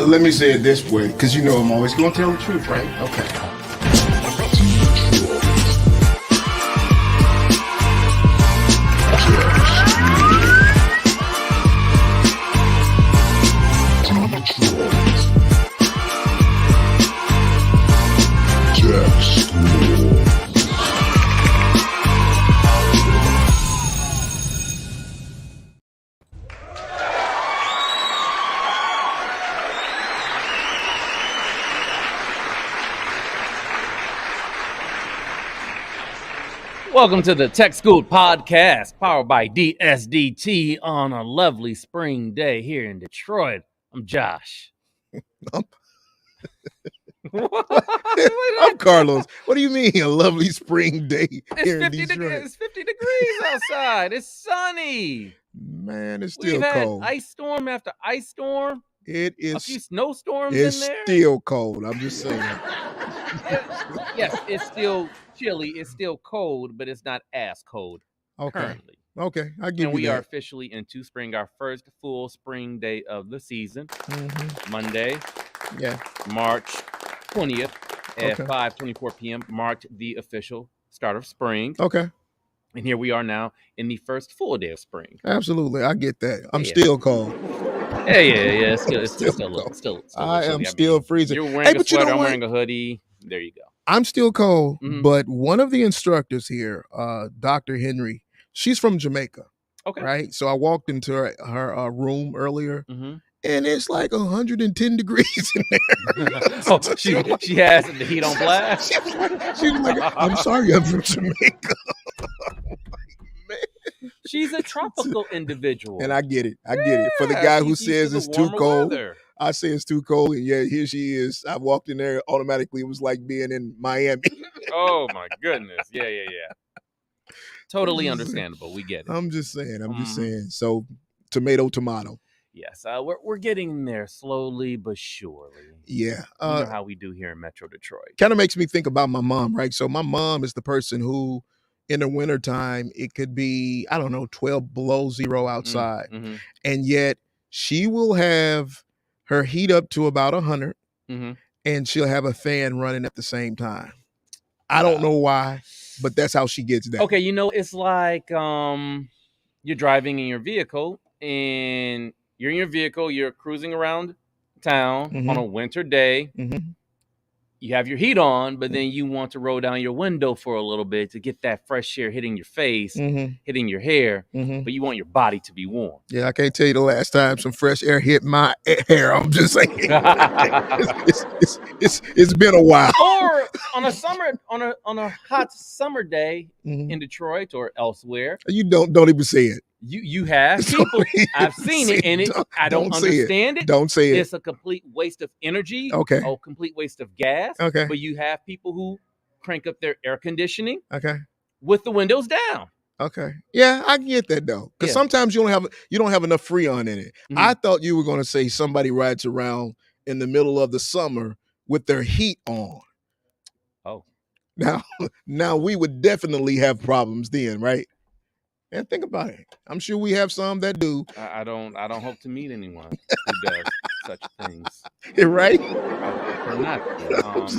Let me say it this way, because you know I'm always going to tell the truth, right? Okay. Welcome to the Tech School Podcast, powered by DSDT on a lovely spring day here in Detroit. I'm Josh. I'm Karlos. What do you mean, a lovely spring day here in Detroit? It's 50 degrees outside. It's sunny. Man, it's still We've had cold. ice storm after ice storm. It is. A few snowstorms it's in there. It's still cold. I'm just saying. Yes, it's still chilly. It's still cold, but it's not as cold currently. Okay, I give you that. And we are officially into spring, our first full spring day of the season. Monday, March 20th at 5:24 p.m. marked the official start of spring. Okay. And here we are now in the first full day of spring. Absolutely, I get that. I'm still cold. Yeah. It's still I am still freezing. You're wearing a sweater. I'm wearing a hoodie. There you go. I'm still cold, but one of the instructors here, Dr. Henry, she's from Jamaica. Okay. Right? So I walked into her room earlier, and it's like 110 degrees in there. She has the heat on blast? She was like, I'm sorry, I'm from Jamaica. She's a tropical individual. And I get it. For the guy who says it's too cold, I say it's too cold, and yet here she is. I walked in there automatically. It was like being in Miami. Oh, my goodness. Yeah. Totally understandable. We get it. I'm just saying. So, tomato. Yes, we're getting there slowly but surely. Yeah. You know how we do here in Metro Detroit. Kind of makes me think about my mom, right? So my mom is the person who, in the wintertime, it could be, 12 below zero outside. And yet she will have her heat up to about 100, and she'll have a fan running at the same time. I don't know why, but that's how she gets that. Okay, it's like you're driving in your vehicle, and you're cruising around town on a winter day. You have your heat on, but then you want to roll down your window for a little bit to get that fresh air hitting your face, hitting your hair, but you want your body to be warm. Yeah, I can't tell you the last time some fresh air hit my hair. I'm just saying, it's been a while. Or on a hot summer day in Detroit or elsewhere, you don't even say it. You have people. I've seen it, and I don't understand it. Don't say it. It's a complete waste of energy. Okay. A complete waste of gas. Okay. But you have people who crank up their air conditioning. Okay. With the windows down. Okay. Yeah, I get that though, because sometimes you don't have enough Freon in it. I thought you were going to say somebody rides around in the middle of the summer with their heat on. Oh. Now we would definitely have problems then, right? And think about it. I'm sure we have some that do. I don't hope to meet anyone who does such things. Right? Or not.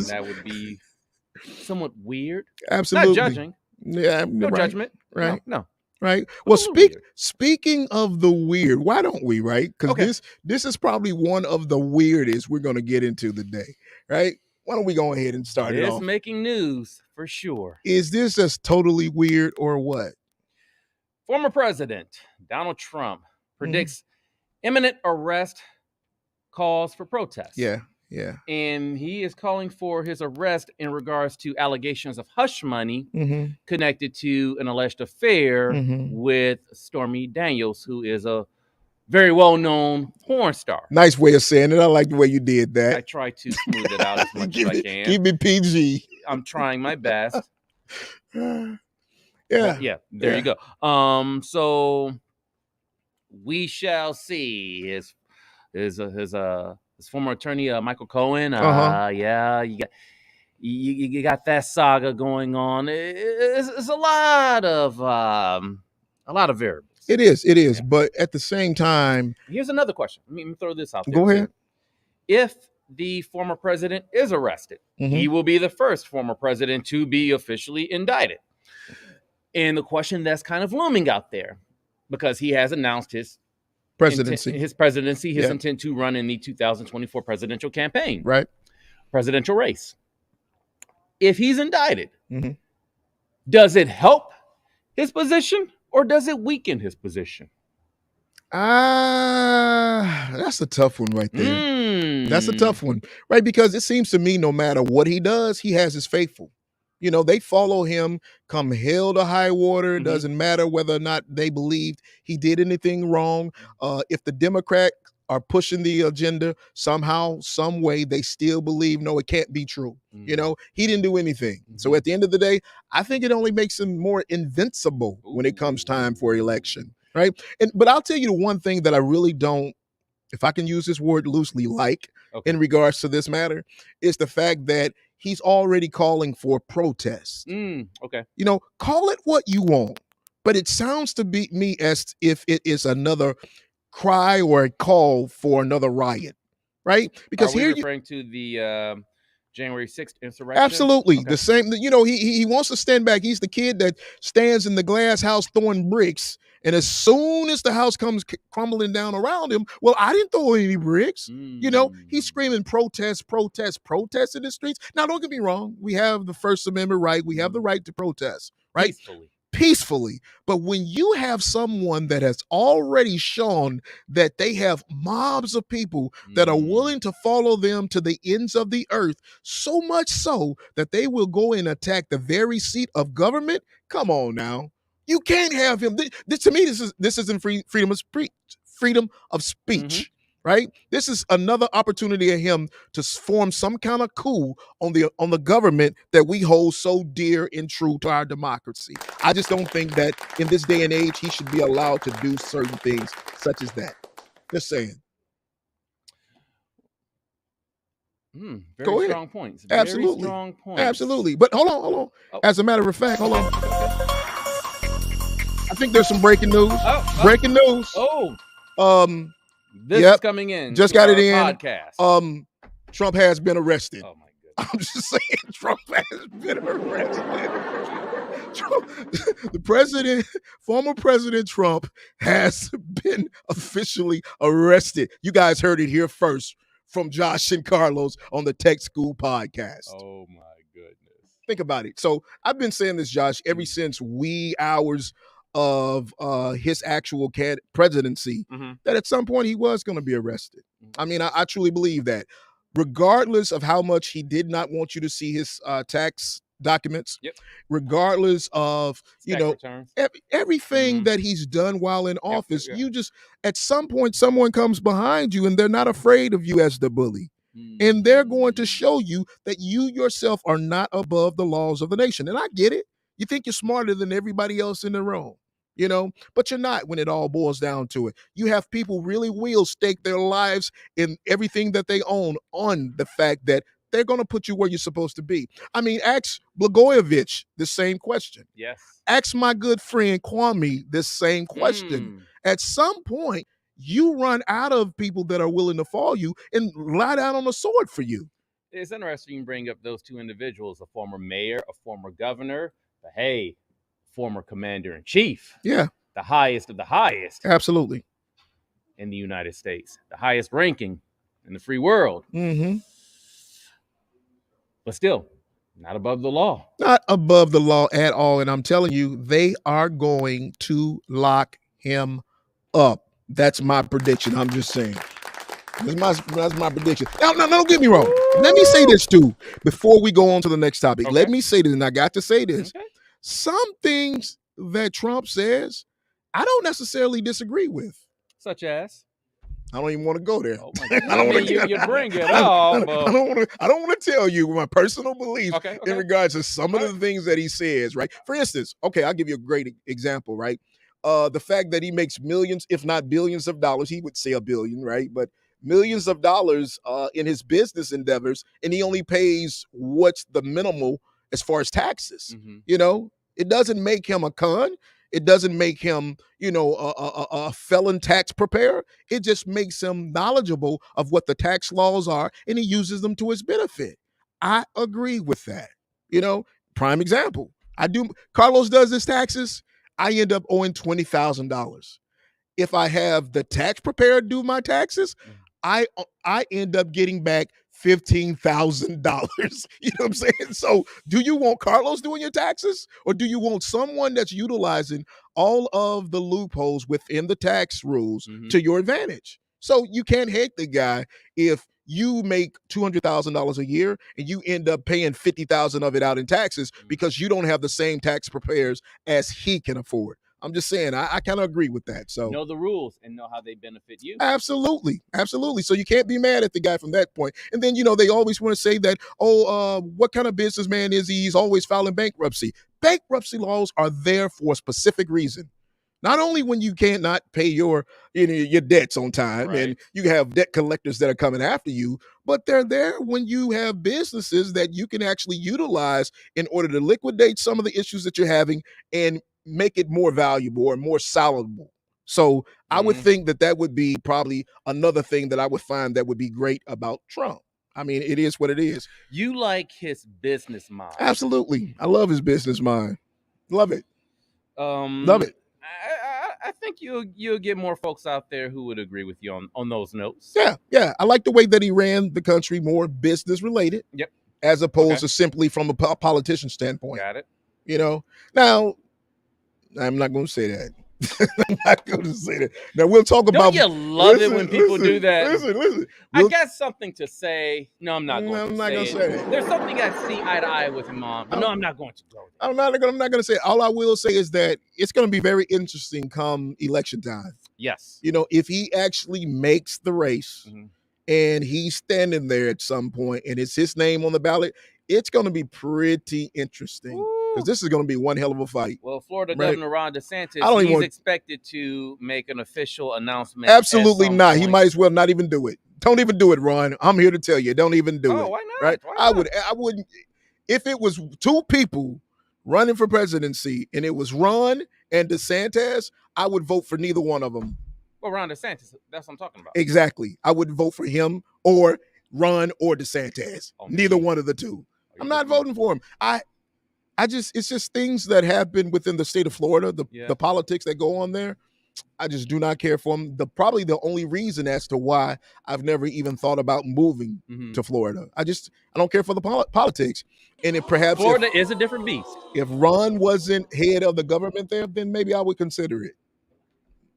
That would be somewhat weird. Absolutely. Not judging. Yeah. No judgment. Right. No. Right. Well, speaking of the weird, why don't we, right? Because this is probably one of the weirdest we're going to get into today, right? Why don't we go ahead and start it off? It's making news for sure. Is this just totally weird or what? Former President Donald Trump predicts imminent arrest calls for protests. Yeah. And he is calling for his arrest in regards to allegations of hush money connected to an alleged affair with Stormy Daniels, who is a very well-known porn star. Nice way of saying it. I like the way you did that. I try to smooth it out as much as I can. Keep it PG. I'm trying my best. Yeah. There you go. So we shall see. His former attorney Michael Cohen. You got that saga going on. It's a lot of variables. It is. But at the same time, here's another question. Let me throw this out there. Go ahead. if the former president is arrested, he will be the first former president to be officially indicted. And the question that's kind of looming out there, because he has announced his presidency, his intent to run in the 2024 presidential campaign, presidential race. If he's indicted, does it help his position or does it weaken his position? That's a tough one right there. That's a tough one, right? Because it seems to me no matter what he does, he has his faithful. You know, they follow him come hell to high water. It doesn't matter whether or not they believed he did anything wrong. If the Democrats are pushing the agenda somehow, some way, they still believe, no, it can't be true. You know, he didn't do anything. So at the end of the day, I think it only makes him more invincible when it comes time for election, right? But I'll tell you the one thing that I really don't, if I can use this word loosely, in regards to this matter, is the fact that he's already calling for protests. You know, call it what you want, but it sounds to me as if it is another cry or a call for another riot, right? Because are we referring to the January 6th insurrection? Absolutely. The same, you know, he wants to stand back. He's the kid that stands in the glass house throwing bricks. And as soon as the house comes crumbling down around him, well, I didn't throw any bricks. You know, he's screaming protest, protest, protest in the streets. Now, don't get me wrong. We have the First Amendment right. We have the right to protest, right? Peacefully. But when you have someone that has already shown that they have mobs of people that are willing to follow them to the ends of the earth, so much so that they will go and attack the very seat of government, come on now. You can't have him. To me, this isn't freedom of speech, right? This is another opportunity of him to form some kind of coup on the government that we hold so dear and true to our democracy. I just don't think that in this day and age he should be allowed to do certain things such as that. Just saying. Very strong points. Absolutely. Very strong points. Absolutely. But hold on. Oh. As a matter of fact, hold on. I think there's some breaking news. Breaking news. This is coming in. Just got it in. Podcast. Trump has been arrested. Oh my goodness. I'm just saying, Trump has been arrested. The president, former President Trump, has been officially arrested. You guys heard it here first from Josh and Karlos on the Tech School podcast. Oh my goodness. Think about it. So I've been saying this, Josh, ever since wee hours of his actual presidency, that at some point he was going to be arrested. I mean, I truly believe that. Regardless of how much he did not want you to see his tax documents, regardless of, you know, everything that he's done while in office, you just, at some point, someone comes behind you and they're not afraid of you as the bully. And they're going to show you that you yourself are not above the laws of the nation. And I get it. You think you're smarter than everybody else in the room, you know, but you're not when it all boils down to it. You have people really will stake their lives in everything that they own on the fact that they're going to put you where you're supposed to be. I mean, ask Blagojevich the same question. Yes. Ask my good friend Kwame this same question. At some point, you run out of people that are willing to follow you and lie down on a sword for you. It's interesting you bring up those two individuals, a former mayor, a former governor, but hey, former commander-in-chief. Yeah. The highest of the highest. Absolutely. In the United States. The highest ranking in the free world. But still, not above the law. Not above the law at all. And I'm telling you, they are going to lock him up. That's my prediction. I'm just saying. That's my prediction. Now, don't get me wrong. Let me say this too before we go on to the next topic. Let me say this, and I got to say this. Some things that Trump says, I don't necessarily disagree with. Such as? I don't even want to go there. Oh my God. I mean, you bring it up. I don't want to tell you my personal beliefs in regards to some of the things that he says, right? For instance, I'll give you a great example, right? The fact that he makes millions, if not billions of dollars, he would say $1 billion, right? But millions of dollars in his business endeavors, and he only pays what's the minimal as far as taxes. You know, it doesn't make him a con. It doesn't make him, a felon tax preparer. It just makes him knowledgeable of what the tax laws are, and he uses them to his benefit. I agree with that. Prime example. Karlos does his taxes. I end up owing $20,000. If I have the tax preparer do my taxes, I end up getting back $15,000. You know what I'm saying? So do you want Karlos doing your taxes, or do you want someone that's utilizing all of the loopholes within the tax rules to your advantage? So you can't hate the guy if you make $200,000 a year and you end up paying 50,000 of it out in taxes because you don't have the same tax preparers as he can afford. I'm just saying, I kind of agree with that. So know the rules and know how they benefit you. Absolutely. So you can't be mad at the guy from that point. And then, they always want to say that, what kind of businessman is he? He's always filing bankruptcy. Bankruptcy laws are there for a specific reason. Not only when you cannot pay your debts on time, right, and you have debt collectors that are coming after you, but they're there when you have businesses that you can actually utilize in order to liquidate some of the issues that you're having and make it more valuable or more salable. So I would think that would be probably another thing that I would find that would be great about Trump. I mean, it is what it is. You like his business mind. Absolutely. I love his business mind. Love it. Love it. I think you'll get more folks out there who would agree with you on those notes. Yeah. I like the way that he ran the country more business related. Yep. As opposed to simply from a politician standpoint. Got it. Now, I'm not going to say that. I'm not going to say that. Now we'll talk about. Don't you love it when people do that? Listen. I got something to say. No, I'm not going to say it. There's something I see eye to eye with him on, but no, I'm not going to go there. I'm not going to say it. All I will say is that it's going to be very interesting come election time. Yes. If he actually makes the race and he's standing there at some point and it's his name on the ballot, it's going to be pretty interesting. Because this is going to be one hell of a fight. Well, Florida Governor Ron DeSantis, he's expected to make an official announcement. Absolutely not. He might as well not even do it. Don't even do it, Ron. I'm here to tell you, don't even do it. Why not? Right? Why not? I wouldn't. If it was two people running for presidency and it was Ron and DeSantis, I would vote for neither one of them. Well, Ron DeSantis, that's what I'm talking about. Exactly. I would vote for him or Ron or DeSantis. Neither one of the two. I'm not voting for him. It's just things that happen within the state of Florida, the politics that go on there. I just do not care for them. Probably the only reason as to why I've never even thought about moving to Florida. I don't care for the politics. And perhaps Florida is a different beast. If Ron wasn't head of the government there, then maybe I would consider it.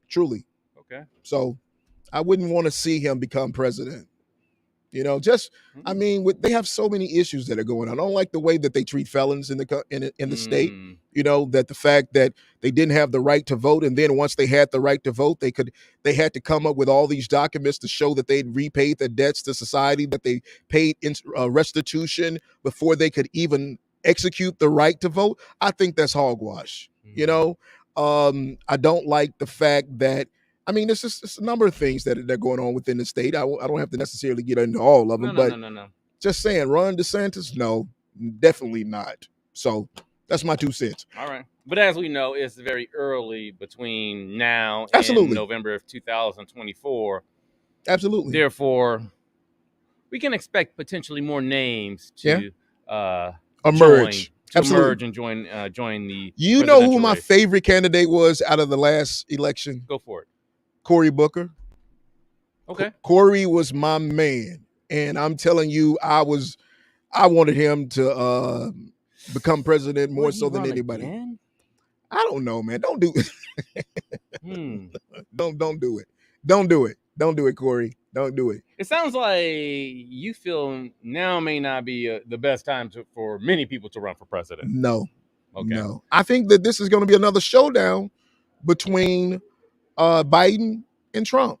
Truly. Okay. So I wouldn't want to see him become president. I mean, they have so many issues that are going on. I don't like the way that they treat felons in the state. That the fact that they didn't have the right to vote, and then once they had the right to vote, they had to come up with all these documents to show that they'd repaid their debts to society, that they paid restitution before they could even execute the right to vote. I think that's hogwash. I don't like the fact that. I mean, it's a number of things that are going on within the state. I don't have to necessarily get into all of them, No. Just saying, Ron DeSantis, no, definitely not. So that's my 2 cents. All right. But as we know, it's very early between now and November of 2024. Absolutely. Therefore, we can expect potentially more names to emerge. Emerge and join the. You know who my favorite candidate was out of the last election? Go for it. Cory Booker. Okay. Cory was my man. And I'm telling you, I wanted him to become president more so than anybody. Again? I don't know, man. Don't do it. Don't do it. Don't do it. Don't do it, Cory. Don't do it. It sounds like you feel now may not be the best time for many people to run for president. No. Okay. No. I think that this is going to be another showdown between Biden and Trump.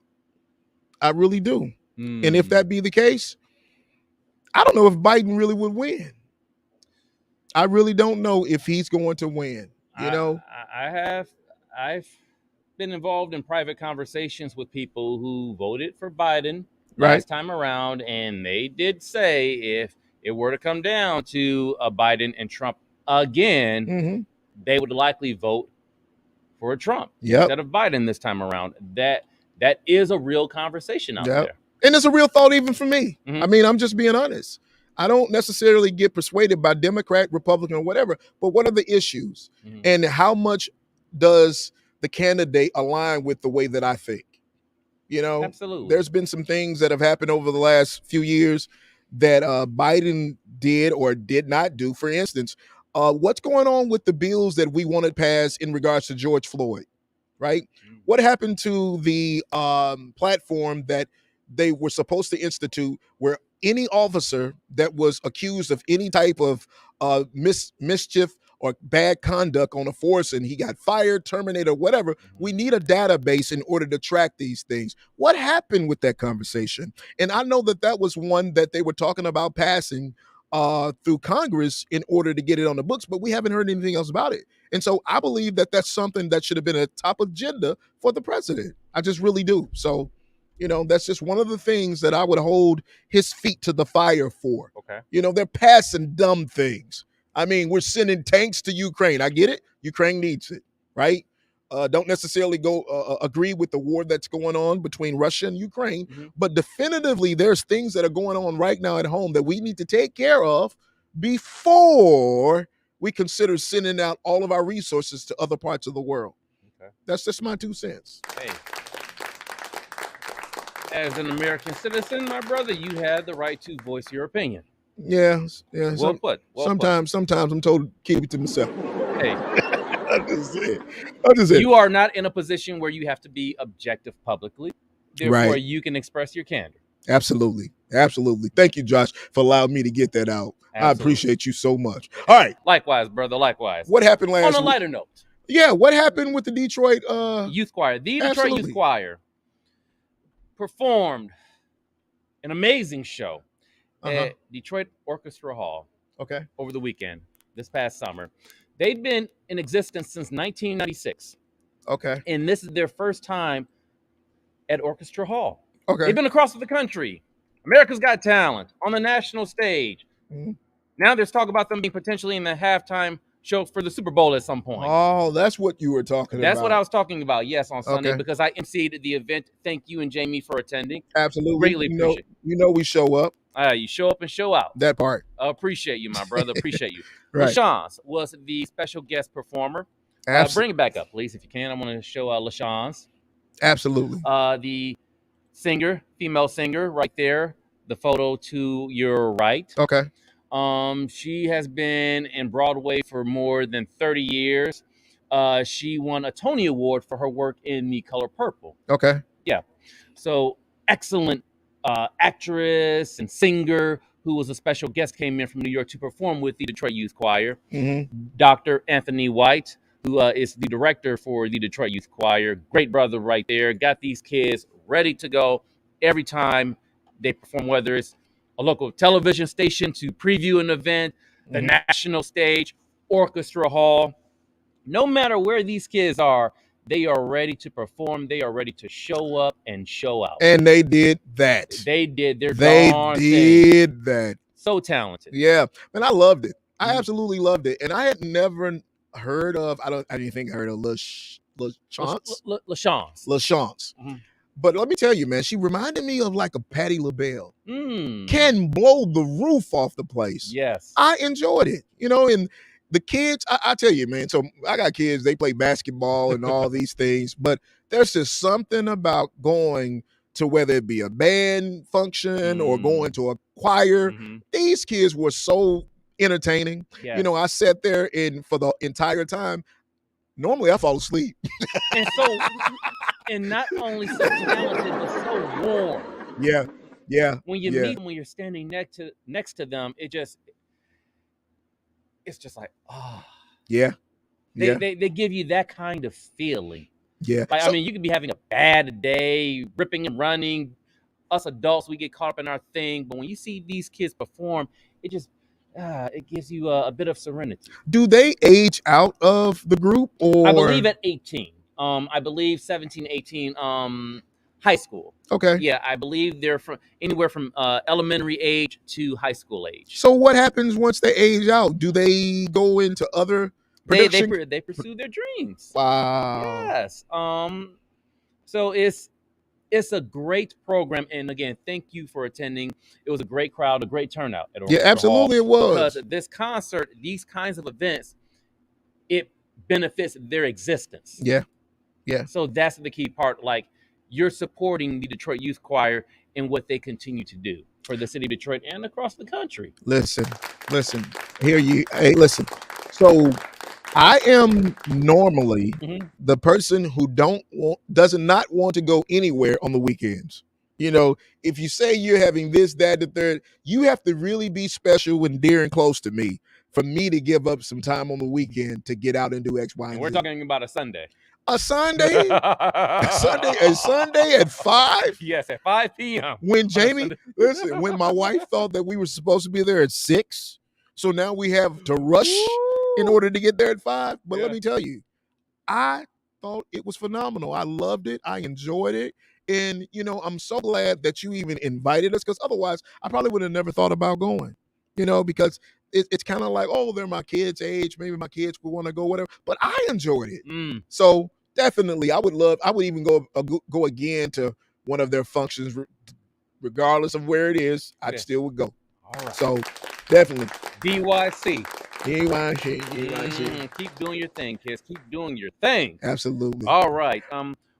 I really do. And if that be the case, I don't know if Biden really would win. I really don't know if he's going to win. I've been involved in private conversations with people who voted for Biden last time around, and they did say if it were to come down to Biden and Trump again, they would likely vote for a Trump instead of Biden this time around. That is a real conversation out there. And it's a real thought even for me. I mean, I'm just being honest. I don't necessarily get persuaded by Democrat, Republican, or whatever, but what are the issues? And how much does the candidate align with the way that I think? You know, absolutely. There's been some things that have happened over the last few years that Biden did or did not do. For instance, what's going on with the bills that we wanted passed in regards to George Floyd, right? What happened to the platform that they were supposed to institute where any officer that was accused of any type of mischief or bad conduct on a force and he got fired, terminated, or whatever, we need a database in order to track these things. What happened with that conversation? And I know that was one that they were talking about passing through Congress in order to get it on the books, but we haven't heard anything else about it. And so I believe that that's something that should have been a top agenda for the president. I just really do. So, you know, that's just one of the things that I would hold his feet to the fire for. Okay. You know, they're passing dumb things. I mean, we're sending tanks to Ukraine. I get it. Ukraine needs it, right? Don't necessarily agree with the war that's going on between Russia and Ukraine, but definitively there's things that are going on right now at home that we need to take care of before we consider sending out all of our resources to other parts of the world. Okay. That's just my 2 cents. Hey. As an American citizen, my brother, you had the right to voice your opinion. Yeah. Well put. Sometimes I'm told to keep it to myself. Hey. I'm just saying. You are not in a position where you have to be objective publicly. Therefore, you can express your candor. Absolutely. Thank you, Josh, for allowing me to get that out. Absolutely. I appreciate you so much. All right. Likewise, brother. Likewise. What happened last week? On a lighter note. Yeah, what happened with the Detroit Youth Choir? The Detroit Youth Choir performed an amazing show at Detroit Orchestra Hall. Okay. Over the weekend, this past summer. They've been in existence since 1996. Okay. And this is their first time at Orchestra Hall. Okay. They've been across the country. America's Got Talent on the national stage. Now there's talk about them being potentially in the halftime show for the Super Bowl at some point. Oh, that's what you were talking about. That's what I was talking about, yes, on Sunday, because I emceed the event. Thank you and Jamie for attending. Absolutely. Greatly appreciate it. You know we show up. You show up and show out. That part. Appreciate you, my brother. Appreciate you. Right. LaShawn's was the special guest performer. Bring it back up, please, if you can. I want to show LaShawn's. Absolutely. The singer, female singer, right there. The photo to your right. Okay. She has been in Broadway for more than 30 years. She won a Tony Award for her work in The Color Purple. Okay. Yeah. So excellent actress and singer who was a special guest, came in from New York to perform with the Detroit Youth Choir. Dr. Anthony White, who is the director for the Detroit Youth Choir. Great brother right there. Got these kids ready to go every time they perform, whether it's a local television station to preview an event, the national stage, Orchestra Hall. No matter where these kids are, they are ready to perform. They are ready to show up and show out. And they did that. They did their darn thing. They did that. So talented. Yeah. And I loved it. I absolutely loved it. And I had never heard of, I didn't think I heard of LaShawn's. LaShawn's. But let me tell you, man, she reminded me of like a Patti LaBelle. Can blow the roof off the place. Yes. I enjoyed it. You know, and the kids, I tell you, man, so I got kids, they play basketball and all these things, but there's just something about going to whether it be a band function or going to a choir. These kids were so entertaining. Yes. You know, I sat there for the entire time. Normally I fall asleep. And not only so talented, but so warm. Yeah. When you meet them, when you're standing next to them, it's just like, oh. Yeah. They give you that kind of feeling. Yeah. Like, I mean, you could be having a bad day, ripping and running. Us adults, we get caught up in our thing. But when you see these kids perform, it just it gives you a bit of serenity. Do they age out of the group? Or? I believe at 18. I believe 17, 18, high school. Okay. Yeah, I believe they're from anywhere from elementary age to high school age. So what happens once they age out? Do they go into other They pursue their dreams. Wow. Yes. So it's a great program, and again, thank you for attending. It was a great crowd, a great turnout at Orchestra absolutely Hall, it was. because this concert, these kinds of events, it benefits their existence. Yeah. So that's the key part. Like, you're supporting the Detroit Youth Choir in what they continue to do for the city of Detroit and across the country. Listen. Hey, listen. So I am normally the person who does not want to go anywhere on the weekends. You know, if you say you're having this, that, the third, you have to really be special and dear and close to me for me to give up some time on the weekend to get out and do X, Y, and we're Z. talking about a Sunday. A Sunday? a Sunday at 5? Yes, at 5 p.m. When Jamie, listen, when my wife thought that we were supposed to be there at 6, so now we have to rush in order to get there at 5. But let me tell you, I thought it was phenomenal. I loved it. I enjoyed it. And, you know, I'm so glad that you even invited us, because otherwise I probably would have never thought about going, you know, because it's kind of like, oh, they're my kids' age. Maybe my kids would want to go, whatever. But I enjoyed it. So definitely, I would even go again to one of their functions, regardless of where it is. I still would go. All right. So definitely. DYC. DYC. Keep doing your thing, kids. Keep doing your thing. Absolutely. All right.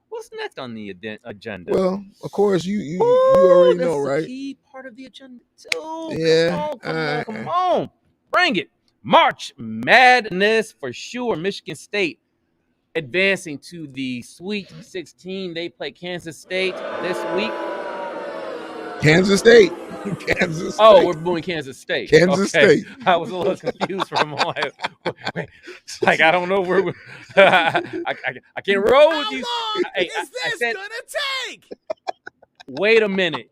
What's next on the agenda? Well, of course, you already know, right? That's the key part of the agenda too. Yeah. Come on. Bring it. March Madness for sure. Michigan State advancing to the Sweet 16. They play Kansas State this week. Kansas State. Oh, we're booing Kansas State. Kansas State. I was a little confused for a moment. Wait, like, I don't know where we're... I can't roll with you. How long is this gonna take? Wait a minute.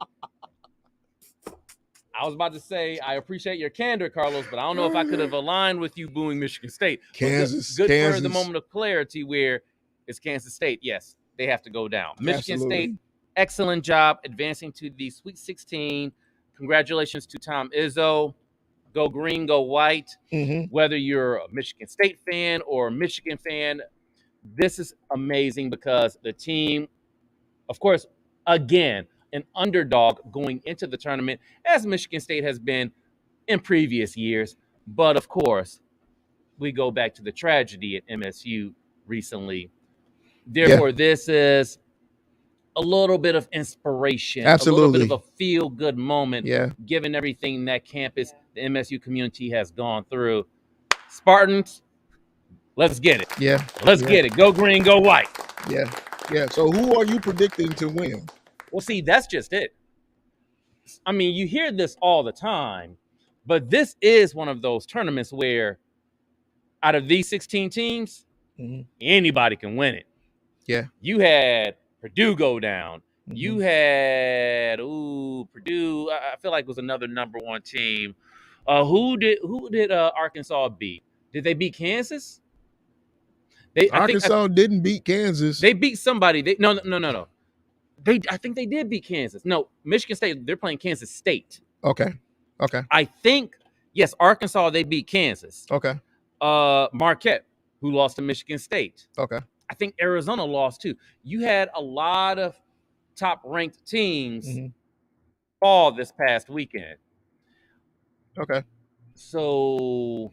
I was about to say, I appreciate your candor, Karlos, but I don't know if I could have aligned with you booing Michigan State. Kansas. Good for the moment of clarity where it's Kansas State. Yes, they have to go down. Michigan State, excellent job advancing to the Sweet 16. Congratulations to Tom Izzo. Go green, go white. Whether you're a Michigan State fan or a Michigan fan, this is amazing because the team, of course, again, an underdog going into the tournament, as Michigan State has been in previous years. But, of course, we go back to the tragedy at MSU recently. Therefore, this is a little bit of inspiration, a little bit of a feel-good moment, given everything that campus, the MSU community has gone through. Spartans, let's get it. Let's get it. Go green, go white. So who are you predicting to win? Well, see, that's just it. I mean, you hear this all the time, but this is one of those tournaments where out of these 16 teams, anybody can win it. You had Purdue go down. You had Purdue. I feel like it was another number one team. Who did Arkansas beat? Did they beat Kansas? Arkansas didn't beat Kansas. They beat somebody. No. I think they did beat Kansas. No, Michigan State. They're playing Kansas State. Okay. I think, yes, Arkansas, they beat Kansas. Okay. Marquette, who lost to Michigan State. Okay. I think Arizona lost too. You had a lot of top-ranked teams fall this past weekend. Okay. So,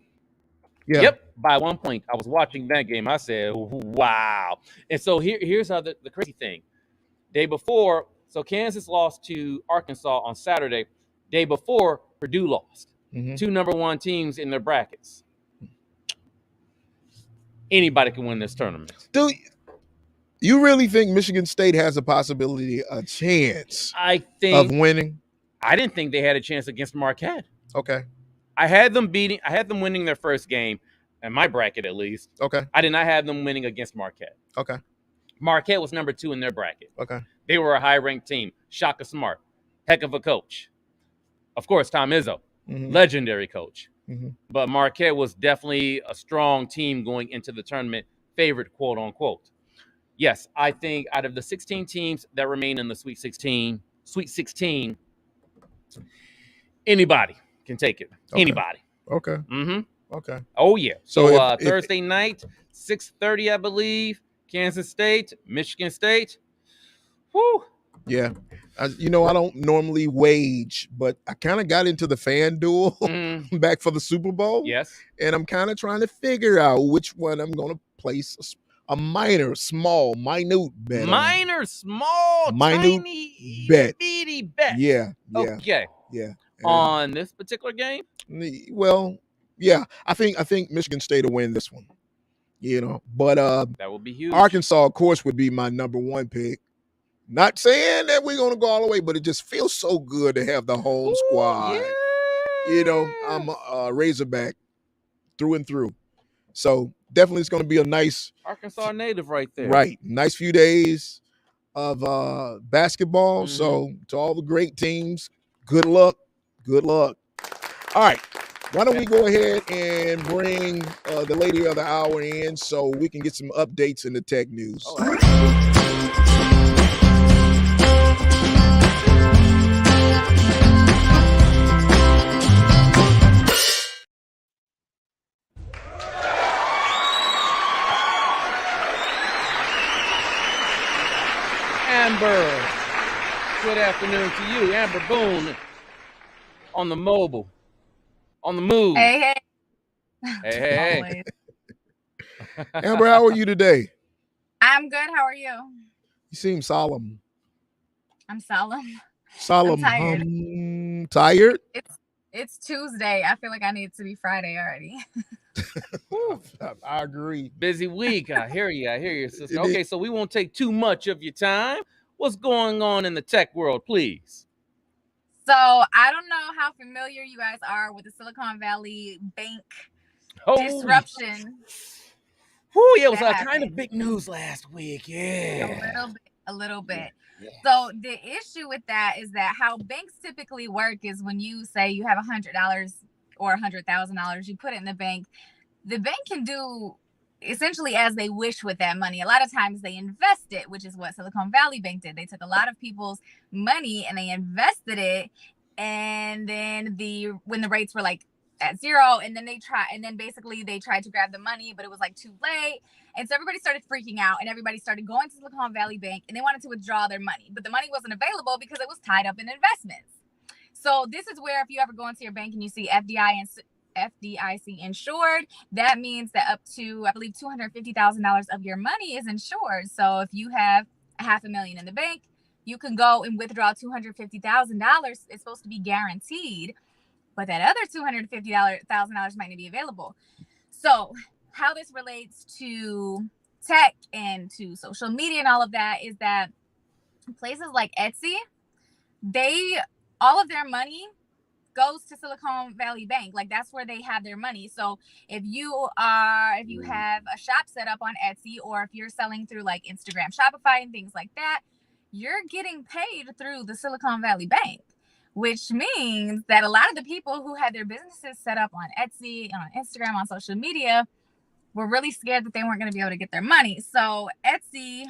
by 1 point, I was watching that game. I said, wow. And so here's how the crazy thing. Day before, so Kansas lost to Arkansas on Saturday. Day before, Purdue lost. Two number one teams in their brackets. Anybody can win this tournament. Do you really think Michigan State has a possibility, a chance of winning? I didn't think they had a chance against Marquette. Okay. I had them winning their first game, in my bracket at least. Okay. I did not have them winning against Marquette. Okay. Marquette was number 2 in their bracket. Okay. They were a high-ranked team. Shaka Smart. Heck of a coach. Of course, Tom Izzo. Legendary coach. But Marquette was definitely a strong team going into the tournament, favorite, quote unquote. Yes, I think out of the 16 teams that remain in the Sweet 16, anybody can take it. Okay. Anybody. Okay. Okay. Oh yeah. So So Thursday night, 6:30, I believe. Kansas State, Michigan State. Woo. Yeah. I don't normally wage, but I kind of got into the FanDuel back for the Super Bowl. Yes. And I'm kind of trying to figure out which one I'm going to place a minute bet on. Tiny bet. Bitty bet. Yeah. Okay. Yeah. On this particular game? Well, yeah. I think Michigan State will win this one. But that would be huge. Arkansas, of course, would be my number one pick. Not saying that we're gonna go all the way, but it just feels so good to have the home squad. Yeah. I'm a Razorback through and through. So definitely it's gonna be a nice Arkansas native right there. Right. Nice few days of basketball. So to all the great teams, good luck. Good luck. All right. Why don't we go ahead and bring the lady of the hour in so we can get some updates in the tech news. Amber, good afternoon to you. Amber Boone on the mobile, on the move. Hey. Hey. Amber, how are you today? I'm good. How are you? You seem solemn. I'm solemn. Solemn. I'm tired. Tired? It's Tuesday. I feel like I need to be Friday already. I agree. Busy week. I hear you, sister. Okay, so we won't take too much of your time. What's going on in the tech world, please? So I don't know how familiar you guys are with the Silicon Valley Bank disruption. Oh, yeah, it was kind of big news last week. Yeah. A little bit. Yeah. So the issue with that is that how banks typically work is when you say you have $100 or $100,000, you put it in the bank can do essentially as they wish with that money. A lot of times they invest it, which is what Silicon Valley Bank did. They took a lot of people's money and they invested it. And then when the rates were like at zero, and then they tried to grab the money, but it was like too late. And so everybody started freaking out and everybody started going to Silicon Valley Bank and they wanted to withdraw their money, but the money wasn't available because it was tied up in investments. So this is where if you ever go into your bank and you see FDIC insured, that means that up to, I believe, $250,000 of your money is insured. So if you have $500,000 in the bank, you can go and withdraw $250,000. It's supposed to be guaranteed, but that other $250,000 might not be available. So how this relates to tech and to social media and all of that is that places like Etsy, all of their money goes to Silicon Valley Bank. Like that's where they have their money. So if you have a shop set up on Etsy, or if you're selling through like Instagram, Shopify and things like that, you're getting paid through the Silicon Valley Bank, which means that a lot of the people who had their businesses set up on Etsy, on Instagram, on social media, were really scared that they weren't going to be able to get their money. So Etsy,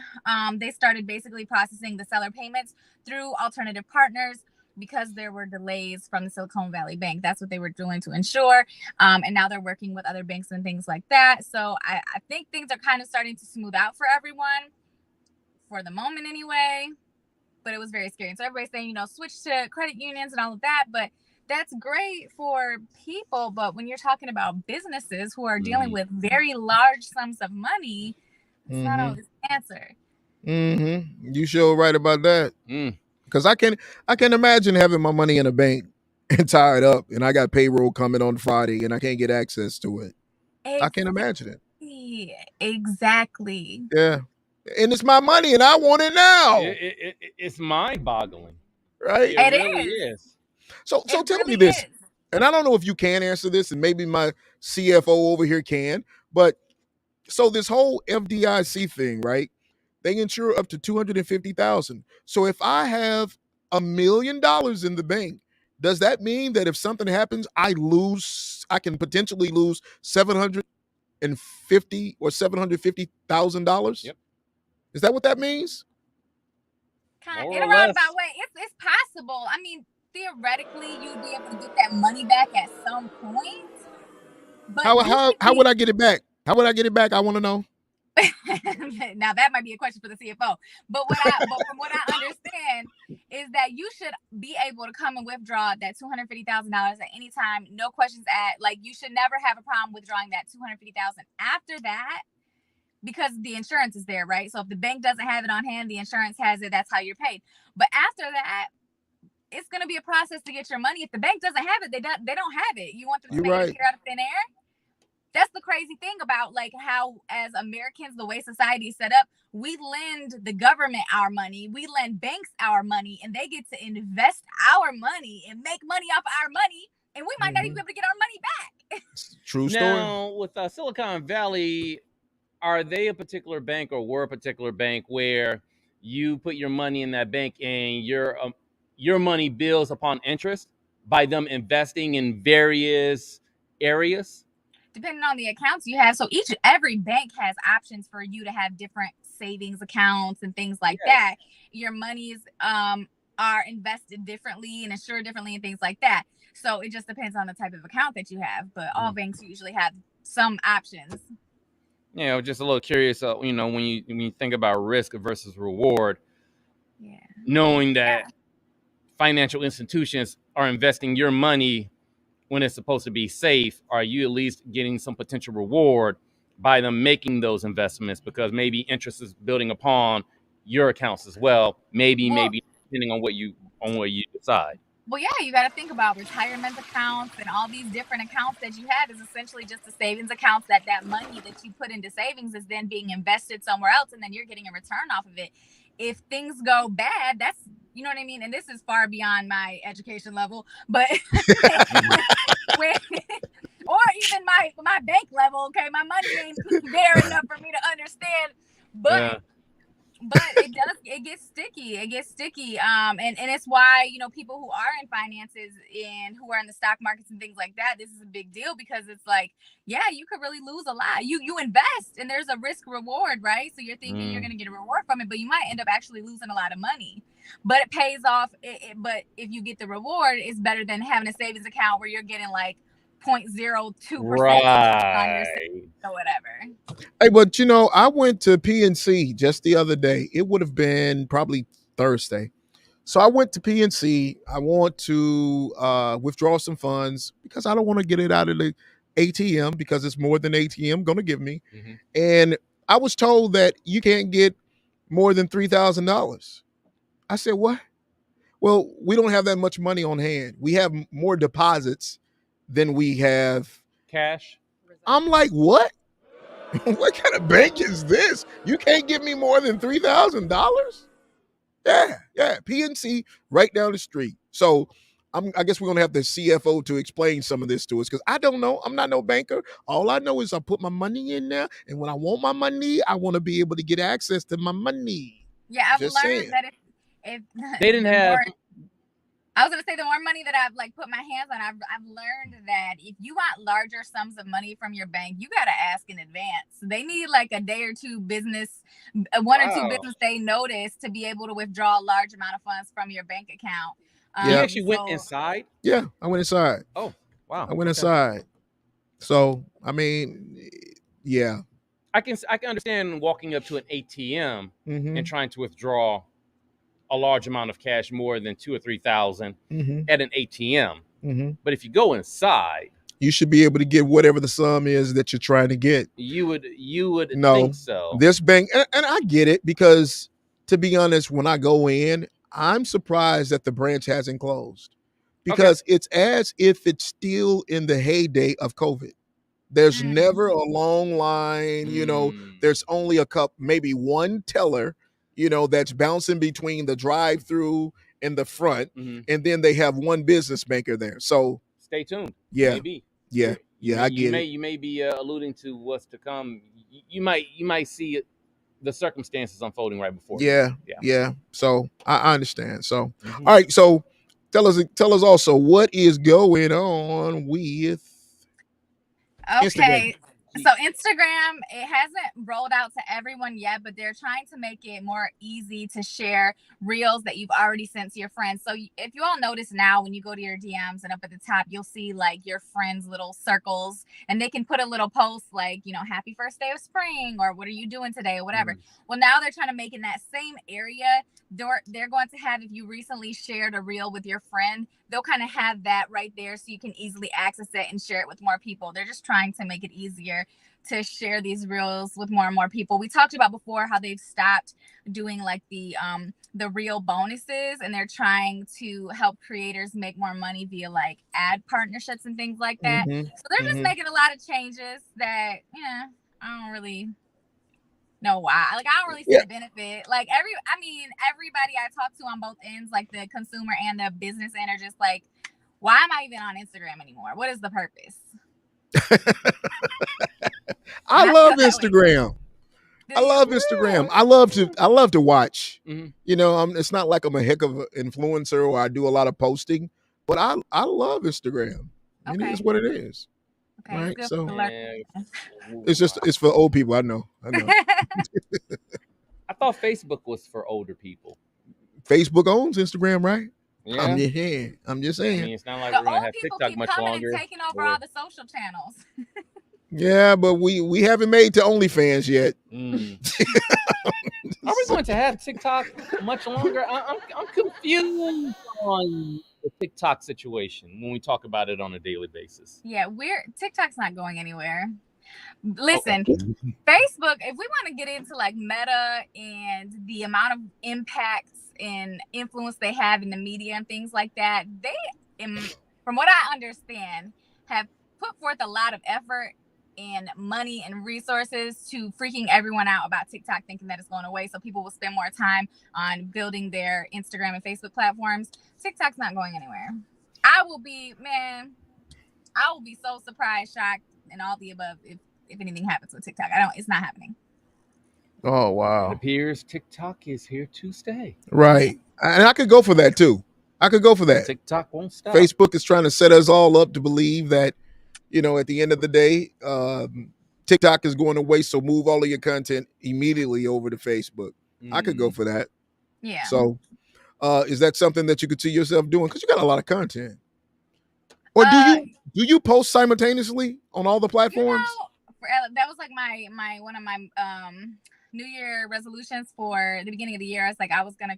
they started basically processing the seller payments through alternative partners because there were delays from the Silicon Valley Bank. That's what they were doing to ensure. And now they're working with other banks and things like that. So I think things are kind of starting to smooth out for everyone, for the moment anyway. But it was very scary. So everybody's saying, switch to credit unions and all of that. But that's great for people. But when you're talking about businesses who are dealing with very large sums of money, it's not always the answer. You sure right about that. Because I can imagine having my money in a bank and tied up, and I got payroll coming on Friday, and I can't get access to it. I can't imagine it. Exactly. Yeah. And it's my money, and I want it now. It's mind-boggling, right? It really is. So tell me this, and I don't know if you can answer this, and maybe my CFO over here can, but so this whole FDIC thing, right? They insure up to $250,000. So if I have $1 million in the bank, does that mean that if something happens, I can potentially lose $750,000 or $750,000? Yep. Is that what that means? Kind of in a roundabout way. It's possible. I mean, theoretically, you'd be able to get that money back at some point. But how would I get it back? How would I get it back? I want to know. Now that might be a question for the CFO. But from what I understand is that you should be able to come and withdraw that $250,000 at any time, no questions asked. Like, you should never have a problem withdrawing that $250,000. After that, because the insurance is there, right? So if the bank doesn't have it on hand, the insurance has it. That's how you're paid. But after that, it's going to be a process to get your money. If the bank doesn't have it, they don't have it. You want them to make it here out of thin air? That's the crazy thing about like how as Americans, the way society is set up, we lend the government our money, we lend banks our money, and they get to invest our money and make money off our money, and we might not even be able to get our money back. True story. Now, with Silicon Valley, are they a particular bank or were a particular bank where you put your money in that bank and your money builds upon interest by them investing in various areas? Depending on the accounts you have. So every bank has options for you to have different savings accounts and things like that. Your monies are invested differently and insured differently and things like that. So it just depends on the type of account that you have. But all banks usually have some options. Just a little curious, when you think about risk versus reward, knowing that financial institutions are investing your money when it's supposed to be safe, are you at least getting some potential reward by them making those investments? Because maybe interest is building upon your accounts as well. Maybe depending on what you decide. Well, yeah, you got to think about retirement accounts and all these different accounts that you have is essentially just the savings accounts that money that you put into savings is then being invested somewhere else, and then you're getting a return off of it. If things go bad, that's, you know what I mean? And this is far beyond my education level, but or even my bank level, okay? My money ain't there enough for me to understand, but it gets sticky. And it's why, people who are in finances and who are in the stock markets and things like that, this is a big deal because it's like, you could really lose a lot. You invest and there's a risk reward, right? So you're thinking you're going to get a reward from it, but you might end up actually losing a lot of money. But it pays off. But if you get the reward, it's better than having a savings account where you're getting like 0.02% on your savings or whatever. Hey, but I went to PNC just the other day. It would have been probably Thursday. So I went to PNC. I want to withdraw some funds because I don't want to get it out of the ATM because it's more than ATM going to give me. Mm-hmm. And I was told that you can't get more than $3,000. I said, what? Well, we don't have that much money on hand. We have more deposits than we have cash. I'm like, what? What kind of bank is this? You can't give me more than $3,000? Yeah. PNC right down the street. So I guess we're going to have the CFO to explain some of this to us because I don't know. I'm not no banker. All I know is I put my money in there, and when I want my money, I want to be able to get access to my money. Yeah, I've learned that if they didn't have... I was going to say the more money that I've put my hands on, I've learned that if you want larger sums of money from your bank, you got to ask in advance. They need like a day or two business, one or two business day notice to be able to withdraw a large amount of funds from your bank account. You actually went inside? Yeah, I went inside. Oh, wow. I went inside. So, I mean, yeah. I can understand walking up to an ATM and trying to withdraw a large amount of cash, more than $2,000 or $3,000 at an ATM. But if you go inside, you should be able to get whatever the sum is that you're trying to get. You would think so. This bank, and I get it because, to be honest, when I go in, I'm surprised that the branch hasn't closed because it's as if it's still in the heyday of COVID. There's never a long line, there's only maybe one teller, that's bouncing between the drive-through and the front, and then they have one business banker there. So stay tuned. Yeah, maybe. Yeah, I get it. You may be alluding to what's to come. You might see it, the circumstances unfolding right before. Yeah. So I understand. So all right. So tell us also what is going on with. Okay. Instagram. So Instagram, it hasn't rolled out to everyone yet, but they're trying to make it more easy to share reels that you've already sent to your friends. So if you all notice now, when you go to your DMs and up at the top, you'll see like your friends' little circles, and they can put a little post like, you know, happy first day of spring, or what are you doing today, or whatever. Well, now they're trying to make in that same area, they're going to have, if you recently shared a reel with your friend, they'll kind of have that right there so you can easily access it and share it with more people. They're just trying to make it easier to share these reels with more and more people. We talked about before how they've stopped doing like the reel bonuses, and they're trying to help creators make more money via like ad partnerships and things like that. So they're just making a lot of changes that, I don't really know why. Like, I don't really see the benefit. Like, everybody I talk to on both ends, like the consumer and the business end, are just like, why am I even on Instagram anymore? What is the purpose? I love Instagram. I love Instagram. I love to watch. You know, it's not like I'm a heck of an influencer or I do a lot of posting, but I love Instagram. It is what it is. Okay, right? So it's for old people. I know. I thought Facebook was for older people. Facebook owns Instagram, right? Yeah. I'm just saying. I mean, it's not like we're gonna have TikTok much longer. And taking over all the social channels. Yeah, but we haven't made to OnlyFans yet. Are we going to have TikTok much longer? I'm confused on the TikTok situation when we talk about it on a daily basis. Yeah, TikTok's not going anywhere. Listen, Facebook, if we want to get into like Meta and the amount of impacts and influence they have in the media and things like that, they, from what I understand, have put forth a lot of effort and money and resources to freaking everyone out about TikTok, thinking that it's going away, so people will spend more time on building their Instagram and Facebook platforms. TikTok's not going anywhere. I will be so surprised, shocked, and all the above if anything happens with TikTok. It's not happening. Oh wow. It appears TikTok is here to stay. Right. And I could go for that too. TikTok won't stop. Facebook is trying to set us all up to believe that, you know, at the end of the day, TikTok is going away, so move all of your content immediately over to Facebook. I could go for that. Yeah. So is that something that you could see yourself doing? Because you got a lot of content. Or do you post simultaneously on all the platforms? You know, that was like my one of my New Year resolutions for the beginning of the year. I was gonna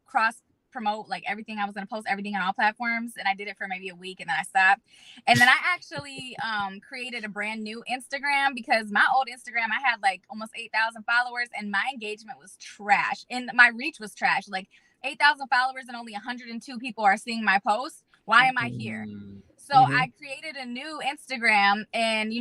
cross promote like everything. I was gonna post everything on all platforms, and I did it for maybe a week, and then I stopped. And then I actually created a brand new Instagram, because my old Instagram, I had like almost 8,000 followers, and my engagement was trash, and my reach was trash. Like 8,000 followers and only 102 people are seeing my post. Why am I here? So I created a new Instagram, and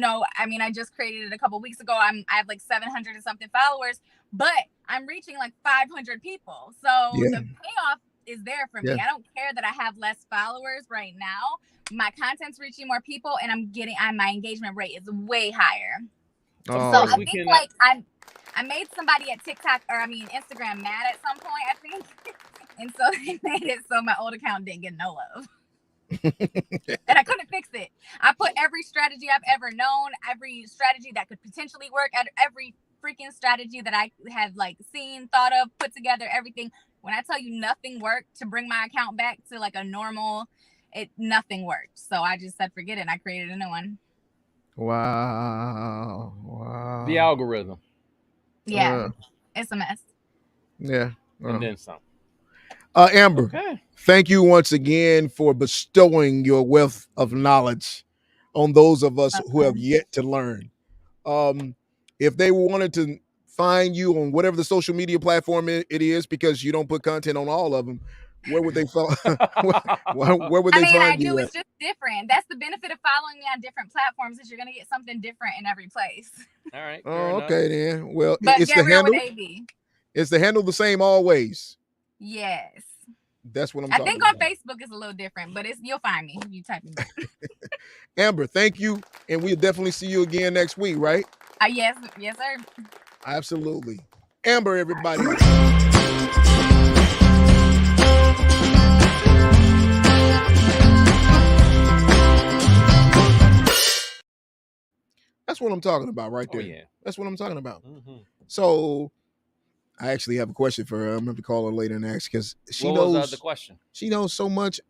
I just created it a couple weeks ago. I have like 700 and something followers, but I'm reaching like 500 people. So the payoff is there for me. I don't care that I have less followers right now. My content's reaching more people, and my engagement rate is way higher. So I think I made somebody at Instagram mad at some point, I think. And so they made it so my old account didn't get no love. And I couldn't fix it. I put every strategy I've ever known, every strategy that could potentially work, every freaking strategy that I have like seen, thought of, put together, everything. When I tell you nothing worked to bring my account back to like a normal, nothing worked. So I just said forget it, and I created a new one. Wow. The algorithm. Yeah. It's a mess. Yeah. And then some. Amber, thank you once again for bestowing your wealth of knowledge on those of us who have yet to learn. If they wanted to find you on whatever the social media platform it is, because you don't put content on all of them, where would they find where would they find I you? It's just different. That's the benefit of following me on different platforms, is you're going to get something different in every place. All right. Oh, okay then. Well, but it's the handle. Is the handle the same always? Yes. That's what I'm talking about. I think on Facebook it's a little different, but you'll find me if you type in. Amber, thank you, and we'll definitely see you again next week, right? Yes, sir. Absolutely. Amber, everybody. That's what I'm talking about right there. Oh, yeah. That's what I'm talking about. Mm-hmm. So I actually have a question for her. I'm going to call her later and ask because she knows. What was the question? She knows so much.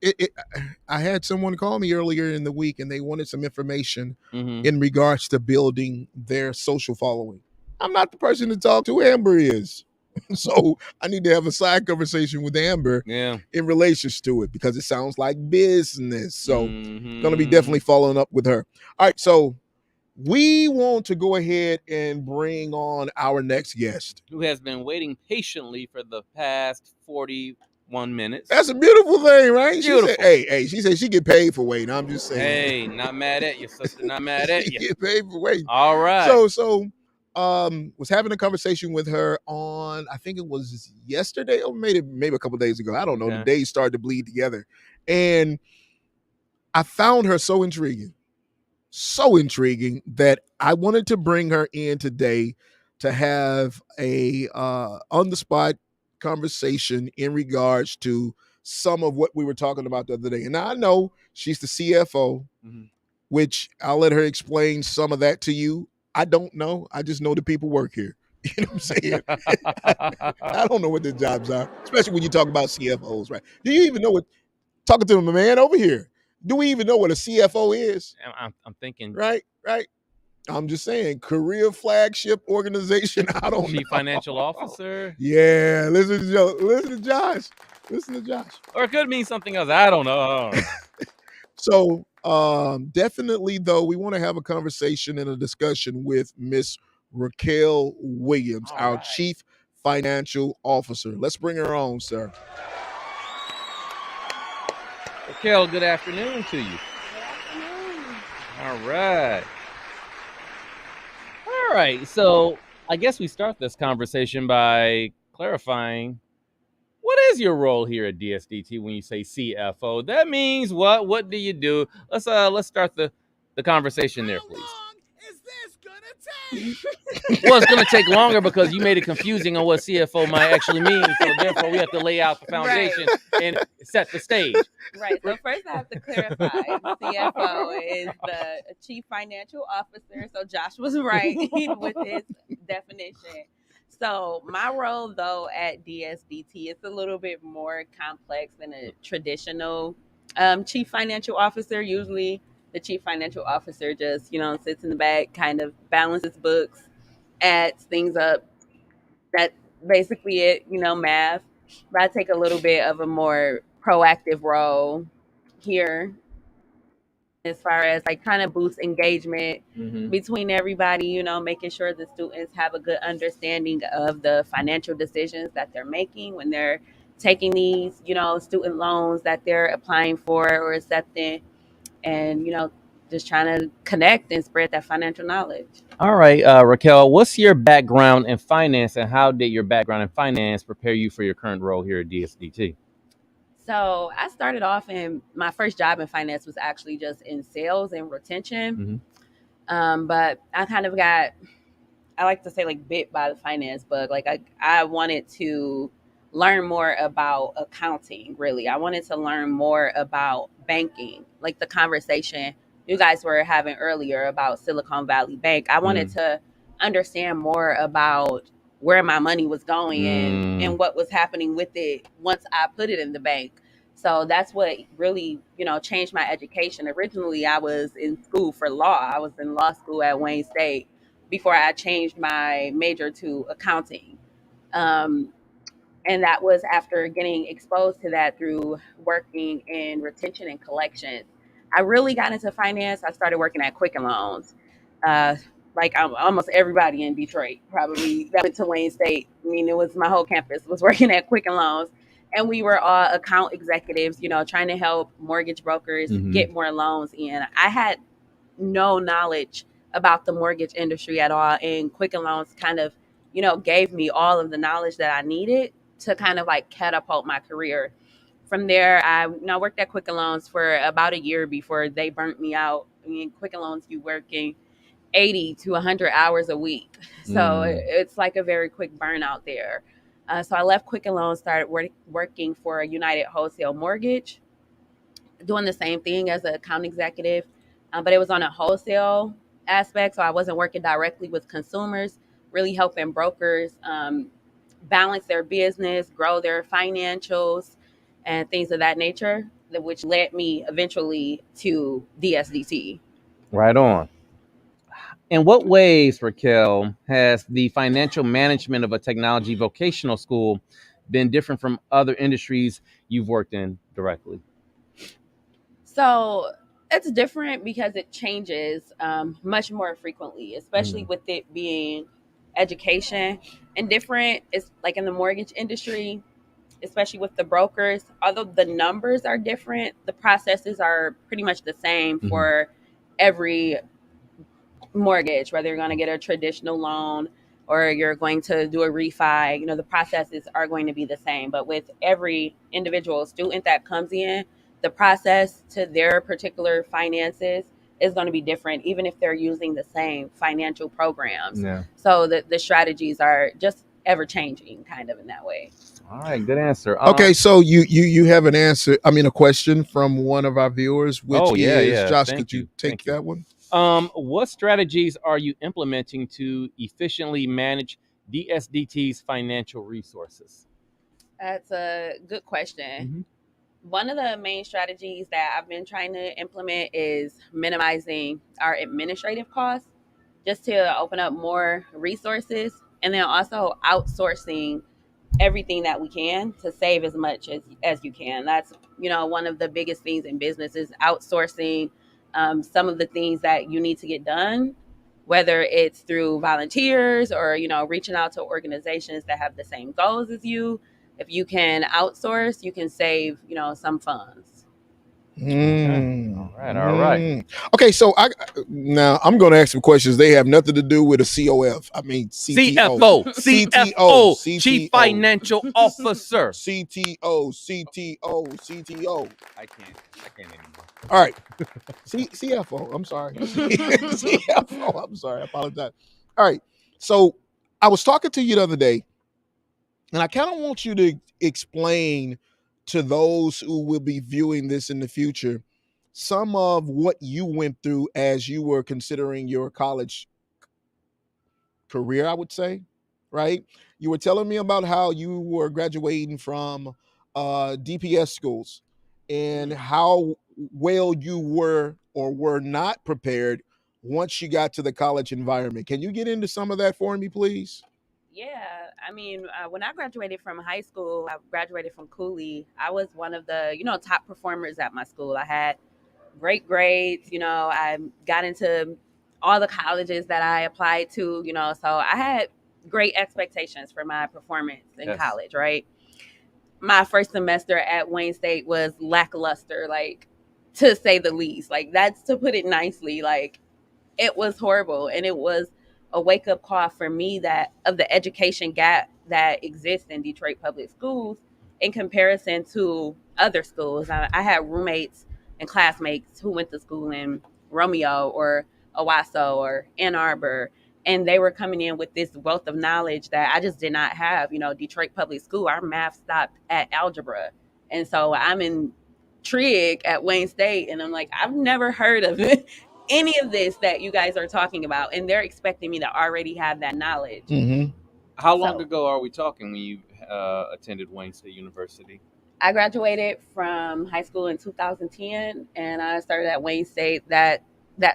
I had someone call me earlier in the week and they wanted some information in regards to building their social following. I'm not the person to talk to. Amber is. So I need to have a side conversation with Amber in relations to it because it sounds like business. So going to be definitely following up with her. All right. So we want to go ahead and bring on our next guest, who has been waiting patiently for the past 41 minutes. That's a beautiful thing, right? Beautiful. She said, she said she get paid for waiting. I'm just saying. Hey, not mad at you, sister. Not mad at you. Get paid for waiting. All right. So was having a conversation with her on, I think it was yesterday or maybe a couple of days ago. I don't know. The days started to bleed together. And I found her so intriguing that I wanted to bring her in today to have a on the spot conversation in regards to some of what we were talking about the other day. And now I know she's the CFO, which I'll let her explain some of that to you. I don't know. I just know the people work here. You know what I'm saying? I don't know what their jobs are, especially when you talk about CFOs, right? Do you even know what, talking to a man over here, do we even know what a CFO is? I'm thinking. Right. I'm just saying, career flagship organization. I don't know. Chief financial officer. Yeah, listen to Josh. Or it could mean something else. I don't know. So definitely, though, we want to have a conversation and a discussion with Miss Racquel Williams, our Chief Financial Officer. Let's bring her on, sir. Racquel, good afternoon to you. Good afternoon. All right. So I guess we start this conversation by clarifying, what is your role here at DSDT when you say CFO? That means what? What do you do? Let's start the conversation there, please. How long is this gonna take? Well, it's gonna take longer because you made it confusing on what CFO might actually mean. So therefore, we have to lay out the foundation and set the stage. Right. So first, I have to clarify: CFO is the Chief Financial Officer. So Josh was right with his definition. So my role, though, at DSDT is a little bit more complex than a traditional Chief Financial Officer. Usually, the Chief Financial Officer just, sits in the back, kind of balances books, adds things up. That's basically it, math. But I take a little bit of a more proactive role here as far as kind of boost engagement between everybody, making sure the students have a good understanding of the financial decisions that they're making when they're taking these, student loans that they're applying for or accepting, and, just trying to connect and spread that financial knowledge. All right, Racquel, what's your background in finance, and how did your background in finance prepare you for your current role here at DSDT? So I started off in my first job in finance was actually just in sales and retention. But I kind of got, I like to say bit by the finance bug. I wanted to learn more about accounting, really. I wanted to learn more about banking, like the conversation you guys were having earlier about Silicon Valley Bank. I wanted to understand more about where my money was going and what was happening with it once I put it in the bank. So that's what really, changed my education. Originally, I was in school for law. I was in law school at Wayne State before I changed my major to accounting. And that was after getting exposed to that through working in retention and collections. I really got into finance. I started working at Quicken Loans. Almost everybody in Detroit probably that went to Wayne State. I mean, it was my whole campus was working at Quicken Loans. And we were all account executives, trying to help mortgage brokers get more loans in. I had no knowledge about the mortgage industry at all. And Quicken Loans kind of, gave me all of the knowledge that I needed to kind of catapult my career. From there, I worked at Quicken Loans for about a year before they burnt me out. I mean, Quicken Loans, you working 80 to 100 hours a week. So it's a very quick burnout there. So I left Quicken Loans, started working for United Wholesale Mortgage, doing the same thing as an account executive, but it was on a wholesale aspect. So I wasn't working directly with consumers, really helping brokers balance their business, grow their financials, and things of that nature, which led me eventually to DSDT. Right on. In what ways, Racquel, has the financial management of a technology vocational school been different from other industries you've worked in directly? So it's different because it changes much more frequently, especially with it being education and different. It's like in the mortgage industry, especially with the brokers, although the numbers are different, the processes are pretty much the same for every mortgage, whether you're going to get a traditional loan or you're going to do a refi. The processes are going to be the same. But with every individual student that comes in, the process to their particular finances is going to be different, even if they're using the same financial programs. Yeah. So the strategies are just ever changing kind of in that way. All right, good answer. Okay, so you have an answer. I mean, a question from one of our viewers, which is Josh. Could you take that one? What strategies are you implementing to efficiently manage DSDT's financial resources? That's a good question. One of the main strategies that I've been trying to implement is minimizing our administrative costs, just to open up more resources, and then also outsourcing everything that we can to save as much as you can. That's one of the biggest things in business is outsourcing some of the things that you need to get done, whether it's through volunteers or reaching out to organizations that have the same goals as you. If you can outsource, you can save some funds. All right. Okay, so now I'm going to ask some questions. They have nothing to do with a COF. I mean CFO, Chief Financial Officer. CTO. I can't anymore. All right. CFO. I'm sorry. CFO. I'm sorry. I apologize. All right. So I was talking to you the other day, and I kind of want you to explain to those who will be viewing this in the future some of what you went through as you were considering your college career, I would say, right? You were telling me about how you were graduating from DPS schools and how well you were or were not prepared once you got to the college environment. Can you get into some of that for me, please? Yeah, I mean, when I graduated from high school, I graduated from Cooley. I was one of the, top performers at my school. I had great grades. I got into all the colleges that I applied to, so I had great expectations for my performance in college, right? My first semester at Wayne State was lackluster, like, to say the least. Like, that's to put it nicely. Like, it was horrible, and it was a wake-up call for me that of the education gap that exists in Detroit public schools in comparison to other schools. I had roommates and classmates who went to school in Romeo or Owasso or Ann Arbor, and they were coming in with this wealth of knowledge that I just did not have. Detroit public school, our math stopped at algebra. And so I'm in trig at Wayne State, and I'm like, I've never heard of it. Any of this that you guys are talking about, and they're expecting me to already have that knowledge. How long ago are we talking when you attended Wayne State University? I graduated from high school in 2010, and I started at Wayne State that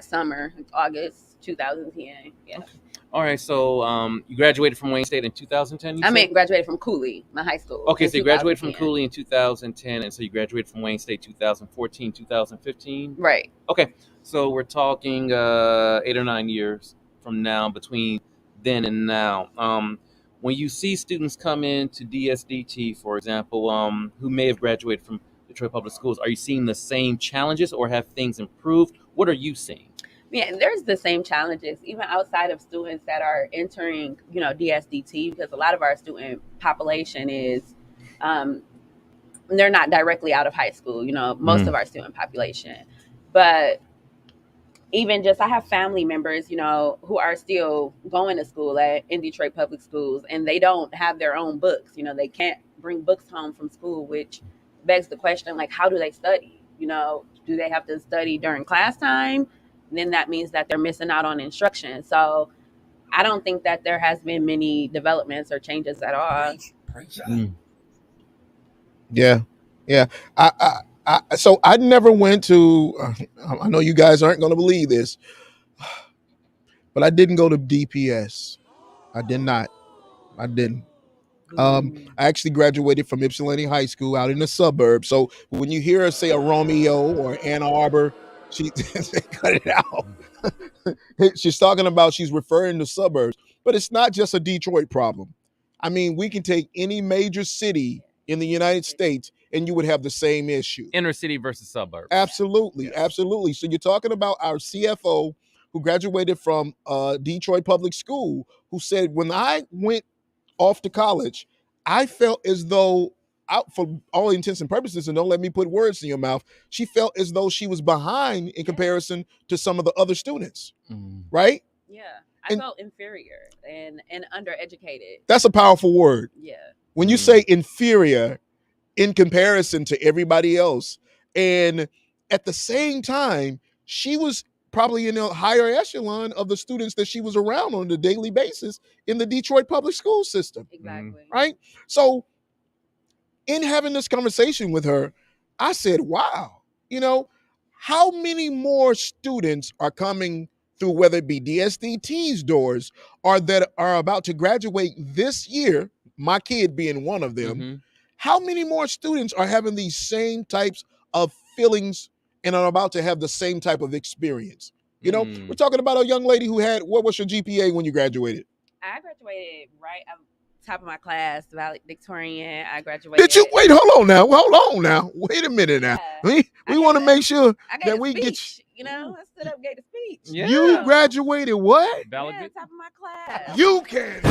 summer, August 2010. Yeah. Okay. All right, so you graduated from Wayne State in 2010? Graduated from Cooley, my high school. Okay, so you graduated from Cooley in 2010, and so you graduated from Wayne State 2014, 2015? Right. Okay, so we're talking 8 or 9 years from now, between then and now. When you see students come into DSDT, for example, who may have graduated from Detroit Public Schools, are you seeing the same challenges or have things improved? What are you seeing? Yeah, there's the same challenges, even outside of students that are entering, DSDT, because a lot of our student population is, they're not directly out of high school, most of our student population. But even just, I have family members, who are still going to school in Detroit Public Schools, and they don't have their own books. They can't bring books home from school, which begs the question, like, how do they study? Do they have to study during class time? then that means that they're missing out on instruction. So I don't think that there has been many developments or changes at all. Yeah. So I never went to. I know you guys aren't going to believe this, but I didn't go to DPS. I did not. I didn't. I actually graduated from Ypsilanti High School out in the suburbs. So when you hear her say a Romeo or Ann Arbor, she cut it out. She's talking about, she's referring to suburbs, but it's not just a Detroit problem. I mean, we can take any major city in the United States and you would have the same issue. Inner city versus suburbs. Absolutely. Yes. Absolutely. So you're talking about our CFO who graduated from Detroit Public School, who said, when I went off to college, I felt as though, for all intents and purposes, and don't let me put words in your mouth, she felt as though she was behind in comparison to some of the other students, right? Yeah, I felt inferior and undereducated. That's a powerful word. Yeah. When you say inferior in comparison to everybody else, and at the same time, she was probably in a higher echelon of the students that she was around on a daily basis in the Detroit public school system. Exactly. Right? So in having this conversation with her, I said, wow, how many more students are coming through, whether it be DSDT's doors or that are about to graduate this year, my kid being one of them, how many more students are having these same types of feelings and are about to have the same type of experience? We're talking about a young lady who had, what was your GPA when you graduated? I graduated right at top of my class, valedictorian. I graduated. Did you? Wait, hold on now. Wait a minute now. We want to make sure that we get you. I stood up, gave a speech. Yeah. You graduated what? Yeah, top of my class. You can.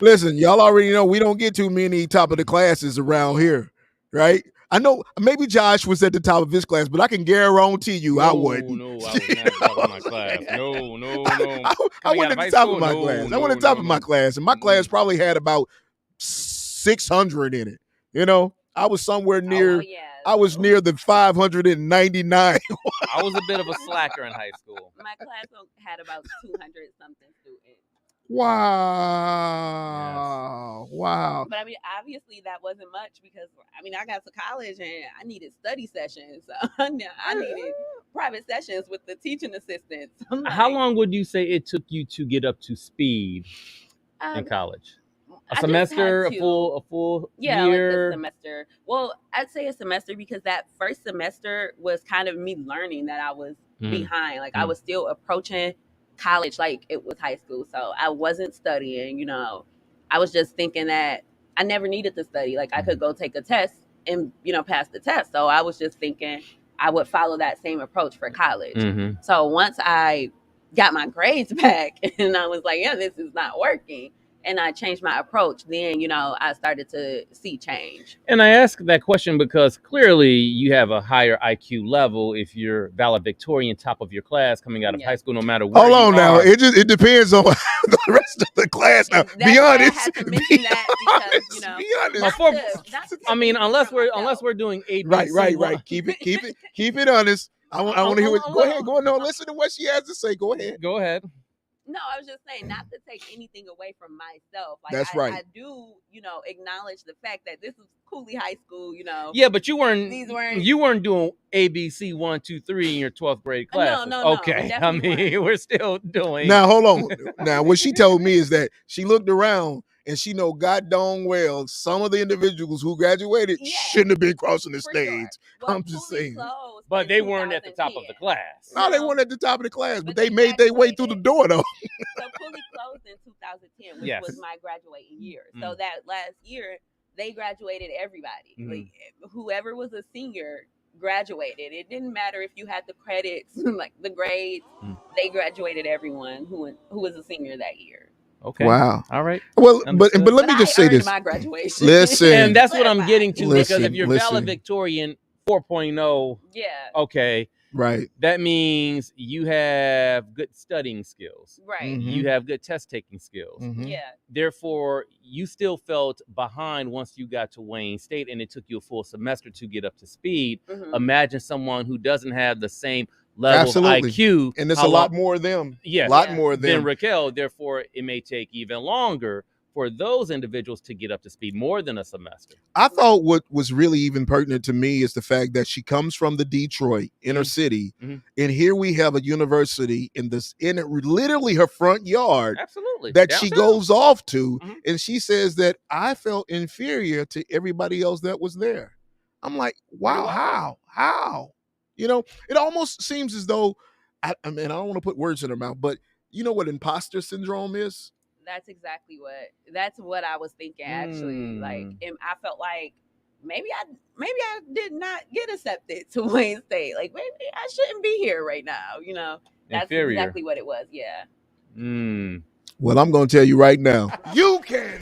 Listen, y'all already know we don't get too many top of the classes around here, right? I know maybe Josh was at the top of his class, but I can guarantee you I wouldn't. No, I was not at the top of my class. No. I went at the top of my class. I went at the top of my class, and my class probably had about 600 in it. I was somewhere near. I was near the 599. I was a bit of a slacker in high school. My class had about 200 something students. Wow. Yes. Wow. But I mean, obviously that wasn't much because I got to college and I needed study sessions. So I needed private sessions with the teaching assistants. How long would you say it took you to get up to speed in college? A semester, a full year? Like a semester. Well, I'd say a semester because that first semester was kind of me learning that I was behind. Like I was still approaching college like it was high school. So I wasn't studying, I was just thinking that I never needed to study. Like I could go take a test and, pass the test. So I was just thinking I would follow that same approach for college. So once I got my grades back and I was like, yeah, this is not working, and I changed my approach, then, I started to see change. And I ask that question because clearly you have a higher IQ level if you're valedictorian, top of your class, coming out of high school, no matter what. Hold on now. It depends on the rest of the class. Now, be honest. I had to mention that because, be honest. Unless we're doing ABC. Right. Keep it honest. I want to hear what. Go ahead. Go on. No, listen to what she has to say. Go ahead. Go ahead. No, I was just saying not to take anything away from myself. Like that's right. I do, acknowledge the fact that this is Cooley High School, Yeah, but you weren't doing ABC 1, 2, 3 in your 12th grade class. No. Okay. I mean, we're still doing. Now hold on. Now what she told me is that she looked around and she know god dang well some of the individuals who graduated shouldn't have been crossing the stage. Sure. Well, I'm just saying. But they weren't at the top of the class. No, they weren't at the top of the class, but they made their way through the door though. So Cooley closed in 2010, which was my graduating year. So that last year, they graduated everybody. Like whoever was a senior graduated. It didn't matter if you had the credits, like the grades. They graduated everyone who was a senior that year. Okay. Wow. All right. Well, but let me just say this. My graduation. Listen. And that's what I'm getting to because if you're valedictorian 4.0, okay, Right. That means you have good studying skills. Right. You have good test taking skills. Yeah. Therefore, you still felt behind once you got to Wayne State and it took you a full semester to get up to speed. Imagine someone who doesn't have the same level of IQ. And there's a lot more of them. Yes. A lot more of them. Than Racquel. Therefore, it may take even longer for those individuals to get up to speed, more than a semester. I thought what was really even pertinent to me is the fact that she comes from the Detroit inner city, and here we have a university in literally her front yard. Absolutely. That Downtown. she goes off to, and she says that I felt inferior to everybody else that was there. I'm like, wow, how? You know, it almost seems as though, I mean, I don't want to put words in her mouth, but you know what imposter syndrome is? That's exactly what I was thinking, actually. Like, and I felt like maybe I did not get accepted to Wayne State. Like, maybe I shouldn't be here right now. You know, that's inferior. Exactly what it was. Yeah. Well, I'm going to tell you right now, you can.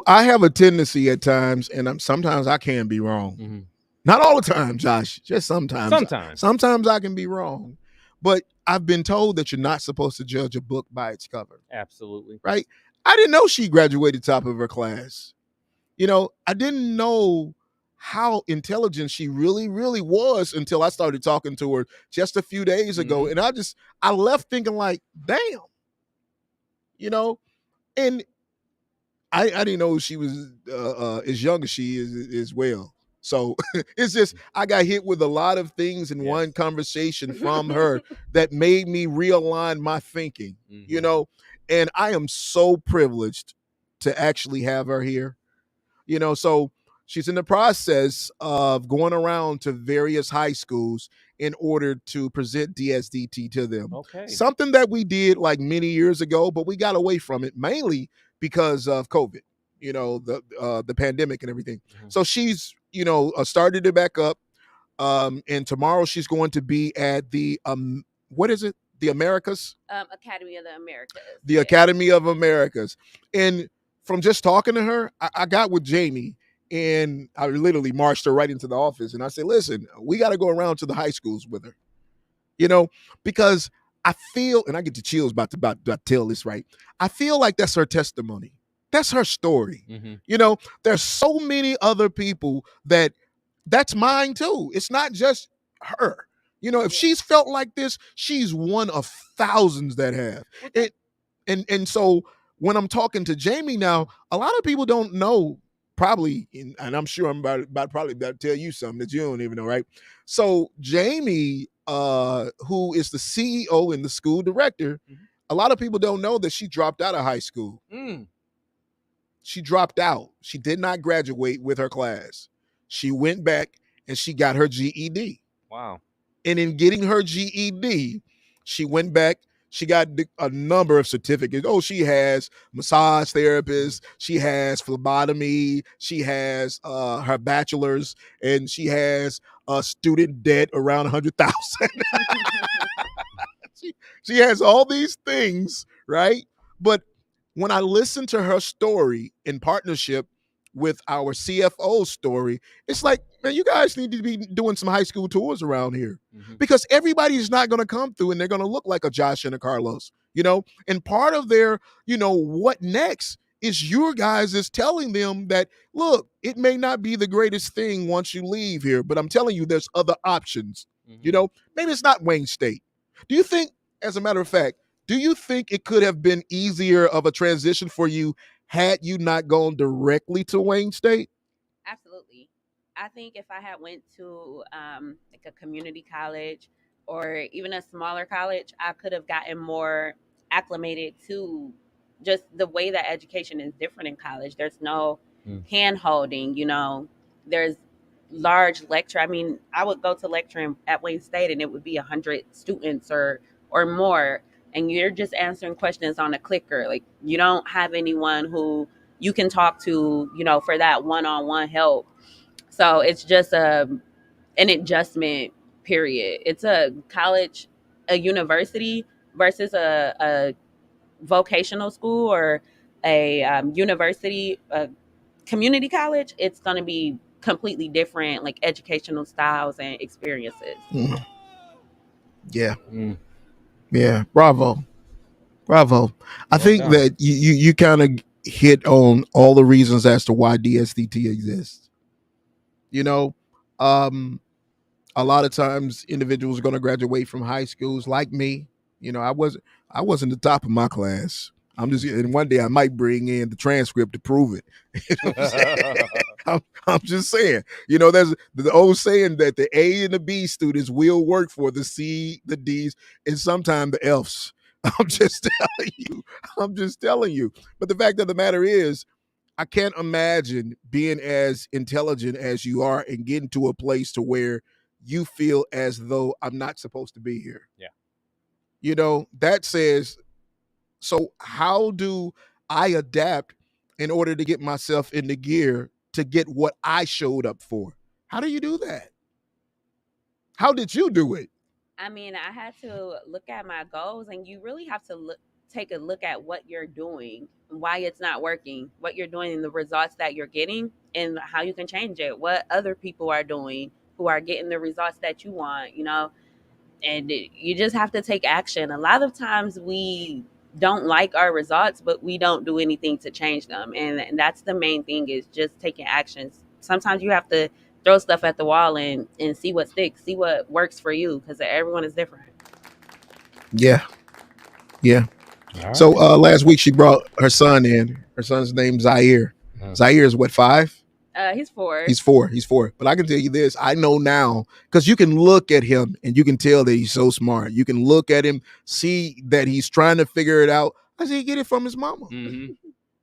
I have a tendency at times, and sometimes I can be wrong. Not all the time, Josh, just sometimes. Sometimes I can be wrong. But I've been told that you're not supposed to judge a book by its cover. Absolutely. Right? I didn't know she graduated top of her class. You know, I didn't know how intelligent she really, really was until I started talking to her just a few days ago. And I left thinking like, damn, you know, and I didn't know she was as young as she is as well. So it's just, I got hit with a lot of things in one conversation from her that made me realign my thinking, you know, and I am so privileged to actually have her here, you know. So she's in the process of going around to various high schools in order to present DSDT to them. Okay. Something that we did like many years ago, but we got away from it mainly because of COVID, you know, the pandemic and everything. So she's, you know, started it back up. And tomorrow she's going to be at the, what is it? The Americas? Academy of the Americas. The Academy of Americas. And from just talking to her, I got with Jamie and I literally marched her right into the office. And I said, listen, we got to go around to the high schools with her, you know, because I feel, and I get the chills about to tell this, right? I feel like that's her testimony. That's her story. You know, there's so many other people that's mine too. It's not just her. You know, if she's felt like this, she's one of thousands that have. And so when I'm talking to Jamie now, a lot of people don't know probably, and I'm sure I'm about to tell you something that you don't even know, right? So Jamie, who is the CEO and the school director, a lot of people don't know that she dropped out of high school. She dropped out. She did not graduate with her class. She went back and she got her GED. Wow. And in getting her GED, she went back. She got a number of certificates. Oh, she has massage therapist. She has phlebotomy. She has her bachelor's, and she has student debt around 100,000. She has all these things, right? But when I listen to her story in partnership with our CFO story, it's like, man, you guys need to be doing some high school tours around here because everybody's not going to come through and they're going to look like a Josh and a Karlos, you know? And part of their, you know, what next is your guys is telling them that, look, it may not be the greatest thing once you leave here, but I'm telling you, there's other options, you know? Maybe it's not Wayne State. Do you think, as a matter of fact, do you think it could have been easier of a transition for you had you not gone directly to Wayne State? Absolutely. I think if I had went to like a community college or even a smaller college, I could have gotten more acclimated to just the way that education is different in college. There's no hand holding, you know, there's large lecture. I mean, I would go to lecture at Wayne State and it would be 100 students or more. And you're just answering questions on a clicker. Like, you don't have anyone who you can talk to, you know, for that one-on-one help. So it's just an adjustment period. It's a college, a university versus a vocational school or a university, community college, it's going to be completely different, like educational styles and experiences. Yeah. Yeah. Bravo. I think that you kind of hit on all the reasons as to why DSDT exists. You know, a lot of times individuals are going to graduate from high schools like me. I wasn't the top of my class. And one day I might bring in the transcript to prove it. You know what I'm saying? I'm just saying, there's the old saying that the A and the B students will work for the C, the D's, and sometimes the F's. I'm just telling you. But the fact of the matter is, I can't imagine being as intelligent as you are and getting to a place to where you feel as though I'm not supposed to be here. Yeah. That says, so how do I adapt in order to get myself into gear to get what I showed up for? How do you do that? How did you do it? I mean, I had to look at my goals, and you really have to take a look at what you're doing, why it's not working, what you're doing, and the results that you're getting, and how you can change it. What other people are doing who are getting the results that you want, and you just have to take action. A lot of times we don't like our results, but we don't do anything to change them, and that's the main thing, is just taking actions. Sometimes you have to throw stuff at the wall and see what sticks, see what works for you, because everyone is different. Yeah. Right. So last week she brought her son in. Her son's name Zaire. Zaire is what, 5? He's 4. He's 4. But I can tell you this, I know now, because you can look at him and you can tell that he's so smart. You can look at him, see that he's trying to figure it out. I say he get it from his mama. Mm-hmm.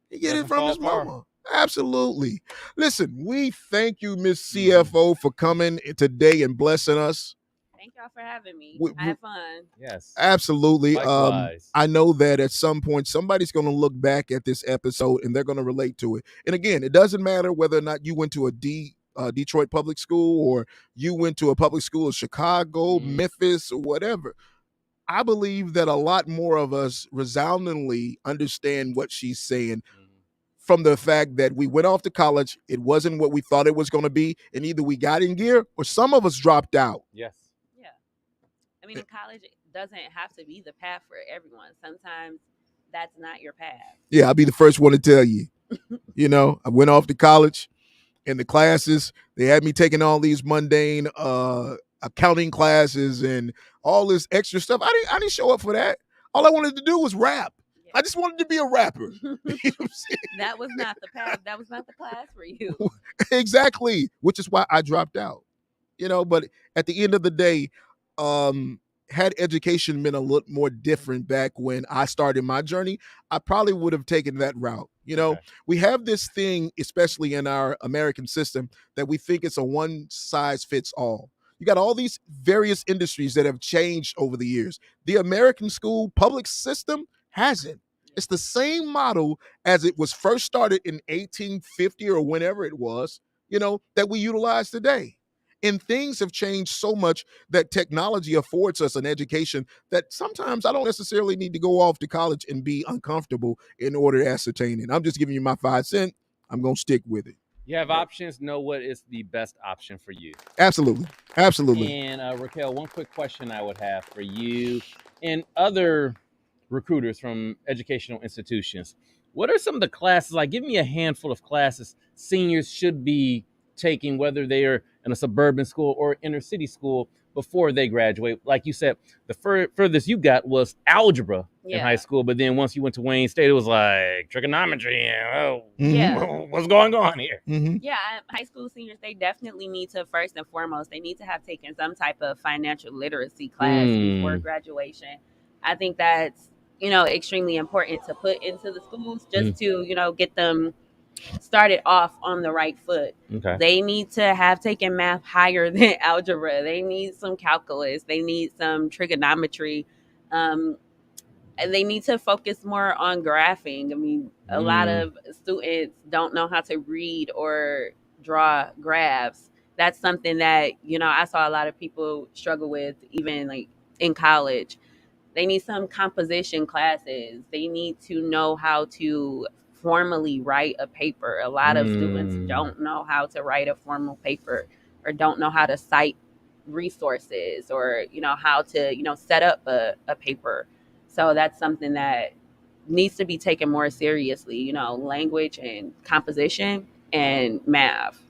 He get it from his mama. Absolutely. Listen, we thank you, Miss CFO, for coming today and blessing us. Thank y'all for having me. I had fun. Yes. Absolutely. I know that at some point somebody's going to look back at this episode and they're going to relate to it. And again, it doesn't matter whether or not you went to a Detroit public school or you went to a public school in Chicago, Memphis, or whatever. I believe that a lot more of us resoundingly understand what she's saying from the fact that we went off to college. It wasn't what we thought it was going to be. And either we got in gear or some of us dropped out. Yes. Yeah. I mean, in college, it doesn't have to be the path for everyone. Sometimes that's not your path. Yeah, I'll be the first one to tell you. I went off to college, and the classes, they had me taking all these mundane accounting classes and all this extra stuff. I didn't show up for that. All I wanted to do was rap. Yeah. I just wanted to be a rapper. You know what I'm saying? That was not the path. That was not the class for you. Exactly, which is why I dropped out. But at the end of the day, had education been a little more different back when I started my journey, I probably would have taken that route. Okay. We have this thing, especially in our American system, that we think it's a one size fits all. You got all these various industries that have changed over the years. The American school public system hasn't. It's the same model as it was first started in 1850 or whenever it was, that we utilize today. And things have changed so much that technology affords us an education that sometimes I don't necessarily need to go off to college and be uncomfortable in order to ascertain it. I'm just giving you my 5 cents. I'm going to stick with it. You have options. Know what is the best option for you. Absolutely. And Racquel, one quick question I would have for you and other recruiters from educational institutions. What are some of the classes, like give me a handful of classes seniors should be taking, whether they are in a suburban school or inner city school, before they graduate? Like you said, the furthest you got was algebra in high school, but then once you went to Wayne State, it was like trigonometry. What's going on here? Mm-hmm. Yeah, high school seniors, they definitely need to, first and foremost, they need to have taken some type of financial literacy class before graduation. I think that's, extremely important to put into the schools just to, get them started off on the right foot. Okay. They need to have taken math higher than algebra. They need some calculus. They need some trigonometry. And they need to focus more on graphing. I mean, a lot of students don't know how to read or draw graphs. That's something that, I saw a lot of people struggle with even like in college. They need some composition classes. They need to know how to formally write a paper. A lot of students don't know how to write a formal paper, or don't know how to cite resources, or, you know, how to, you know, set up a paper. So that's something that needs to be taken more seriously, you know, language and composition and math.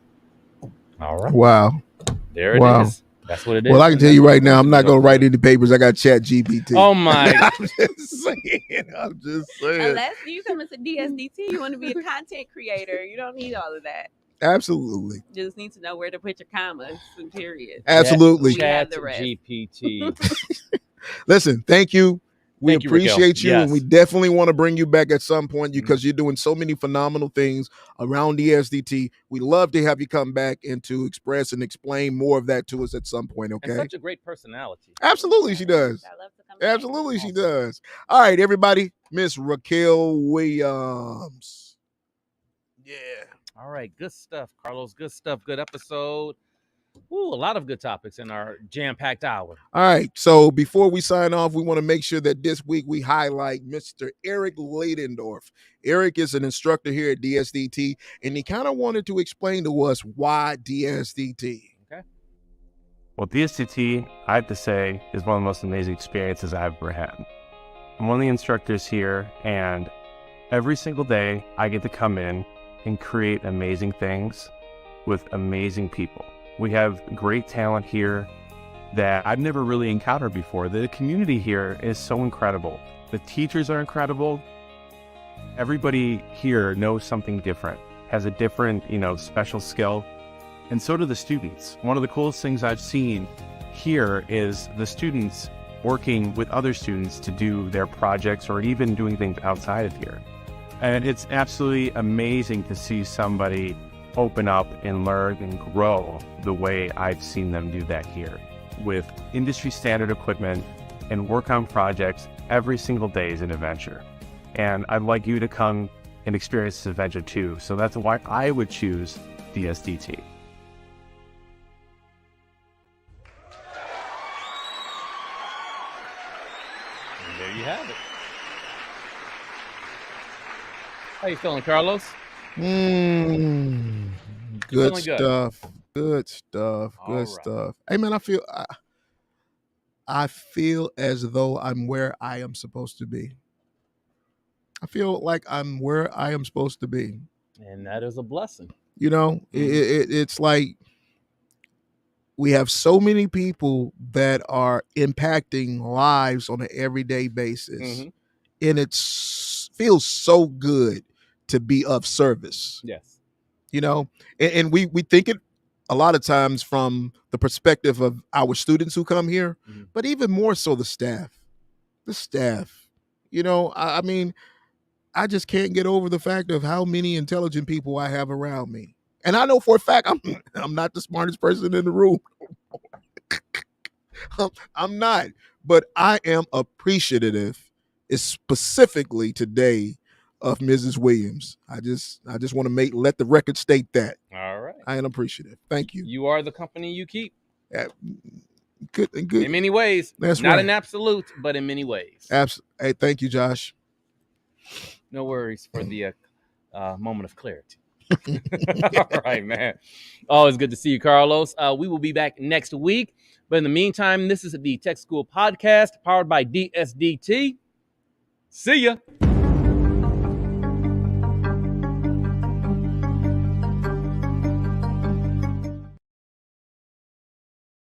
All right. Wow. There it is. That's what it is. Well, I can tell you right now, I'm not going to write any papers. I got ChatGPT. Oh, my. I'm just saying. Unless you come into DSDT, you want to be a content creator. You don't need all of that. Absolutely. You just need to know where to put your commas and periods. Absolutely. ChatGPT. Listen, thank you. We appreciate you, yes. and we definitely want to bring you back at some point because you're doing so many phenomenal things around DSDT. We'd love to have you come back and to express and explain more of that to us at some point, okay? And such a great personality. Absolutely, she does. I love to come Absolutely, she does. All right, everybody. Miss Racquel Williams. Yeah. All right, good stuff, Karlos. Good stuff. Good episode. Ooh, a lot of good topics in our jam-packed hour. All right, so before we sign off, we want to make sure that this week we highlight Mr. Eric Ladendorf. Eric is an instructor here at DSDT, and he kind of wanted to explain to us why DSDT. Okay. Well, DSDT, I have to say, is one of the most amazing experiences I've ever had. I'm one of the instructors here, and every single day I get to come in and create amazing things with amazing people. We have great talent here that I've never really encountered before. The community here is so incredible. The teachers are incredible. Everybody here knows something different, has a different, special skill. And so do the students. One of the coolest things I've seen here is the students working with other students to do their projects or even doing things outside of here. And it's absolutely amazing to see somebody open up and learn and grow the way I've seen them do that here with industry standard equipment and work on projects every single day is an adventure. And I'd like you to come and experience this adventure too. So that's why I would choose DSDT. And there you have it. How you feeling, Karlos? Good stuff. Good stuff. Good stuff. Hey man, I feel as though I'm where I am supposed to be. I feel like I'm where I am supposed to be. And that is a blessing. It's like we have so many people that are impacting lives on an everyday basis. And it feels so good to be of service. Yes. And we think it a lot of times from the perspective of our students who come here, but even more so the staff. I mean, I just can't get over the fact of how many intelligent people I have around me. And I know for a fact I'm not the smartest person in the room. I'm not, but I am appreciative, specifically today, of Mrs. Williams. I just want to let the record state that. All right. I am appreciative. Thank you. You are the company you keep. Good. In many ways. That's not right. in absolute, but in many ways. Hey, thank you, Josh. No worries for the moment of clarity. All right, man. Always good to see you, Karlos. We will be back next week. But in the meantime, this is the Tech School Podcast powered by DSDT. See ya.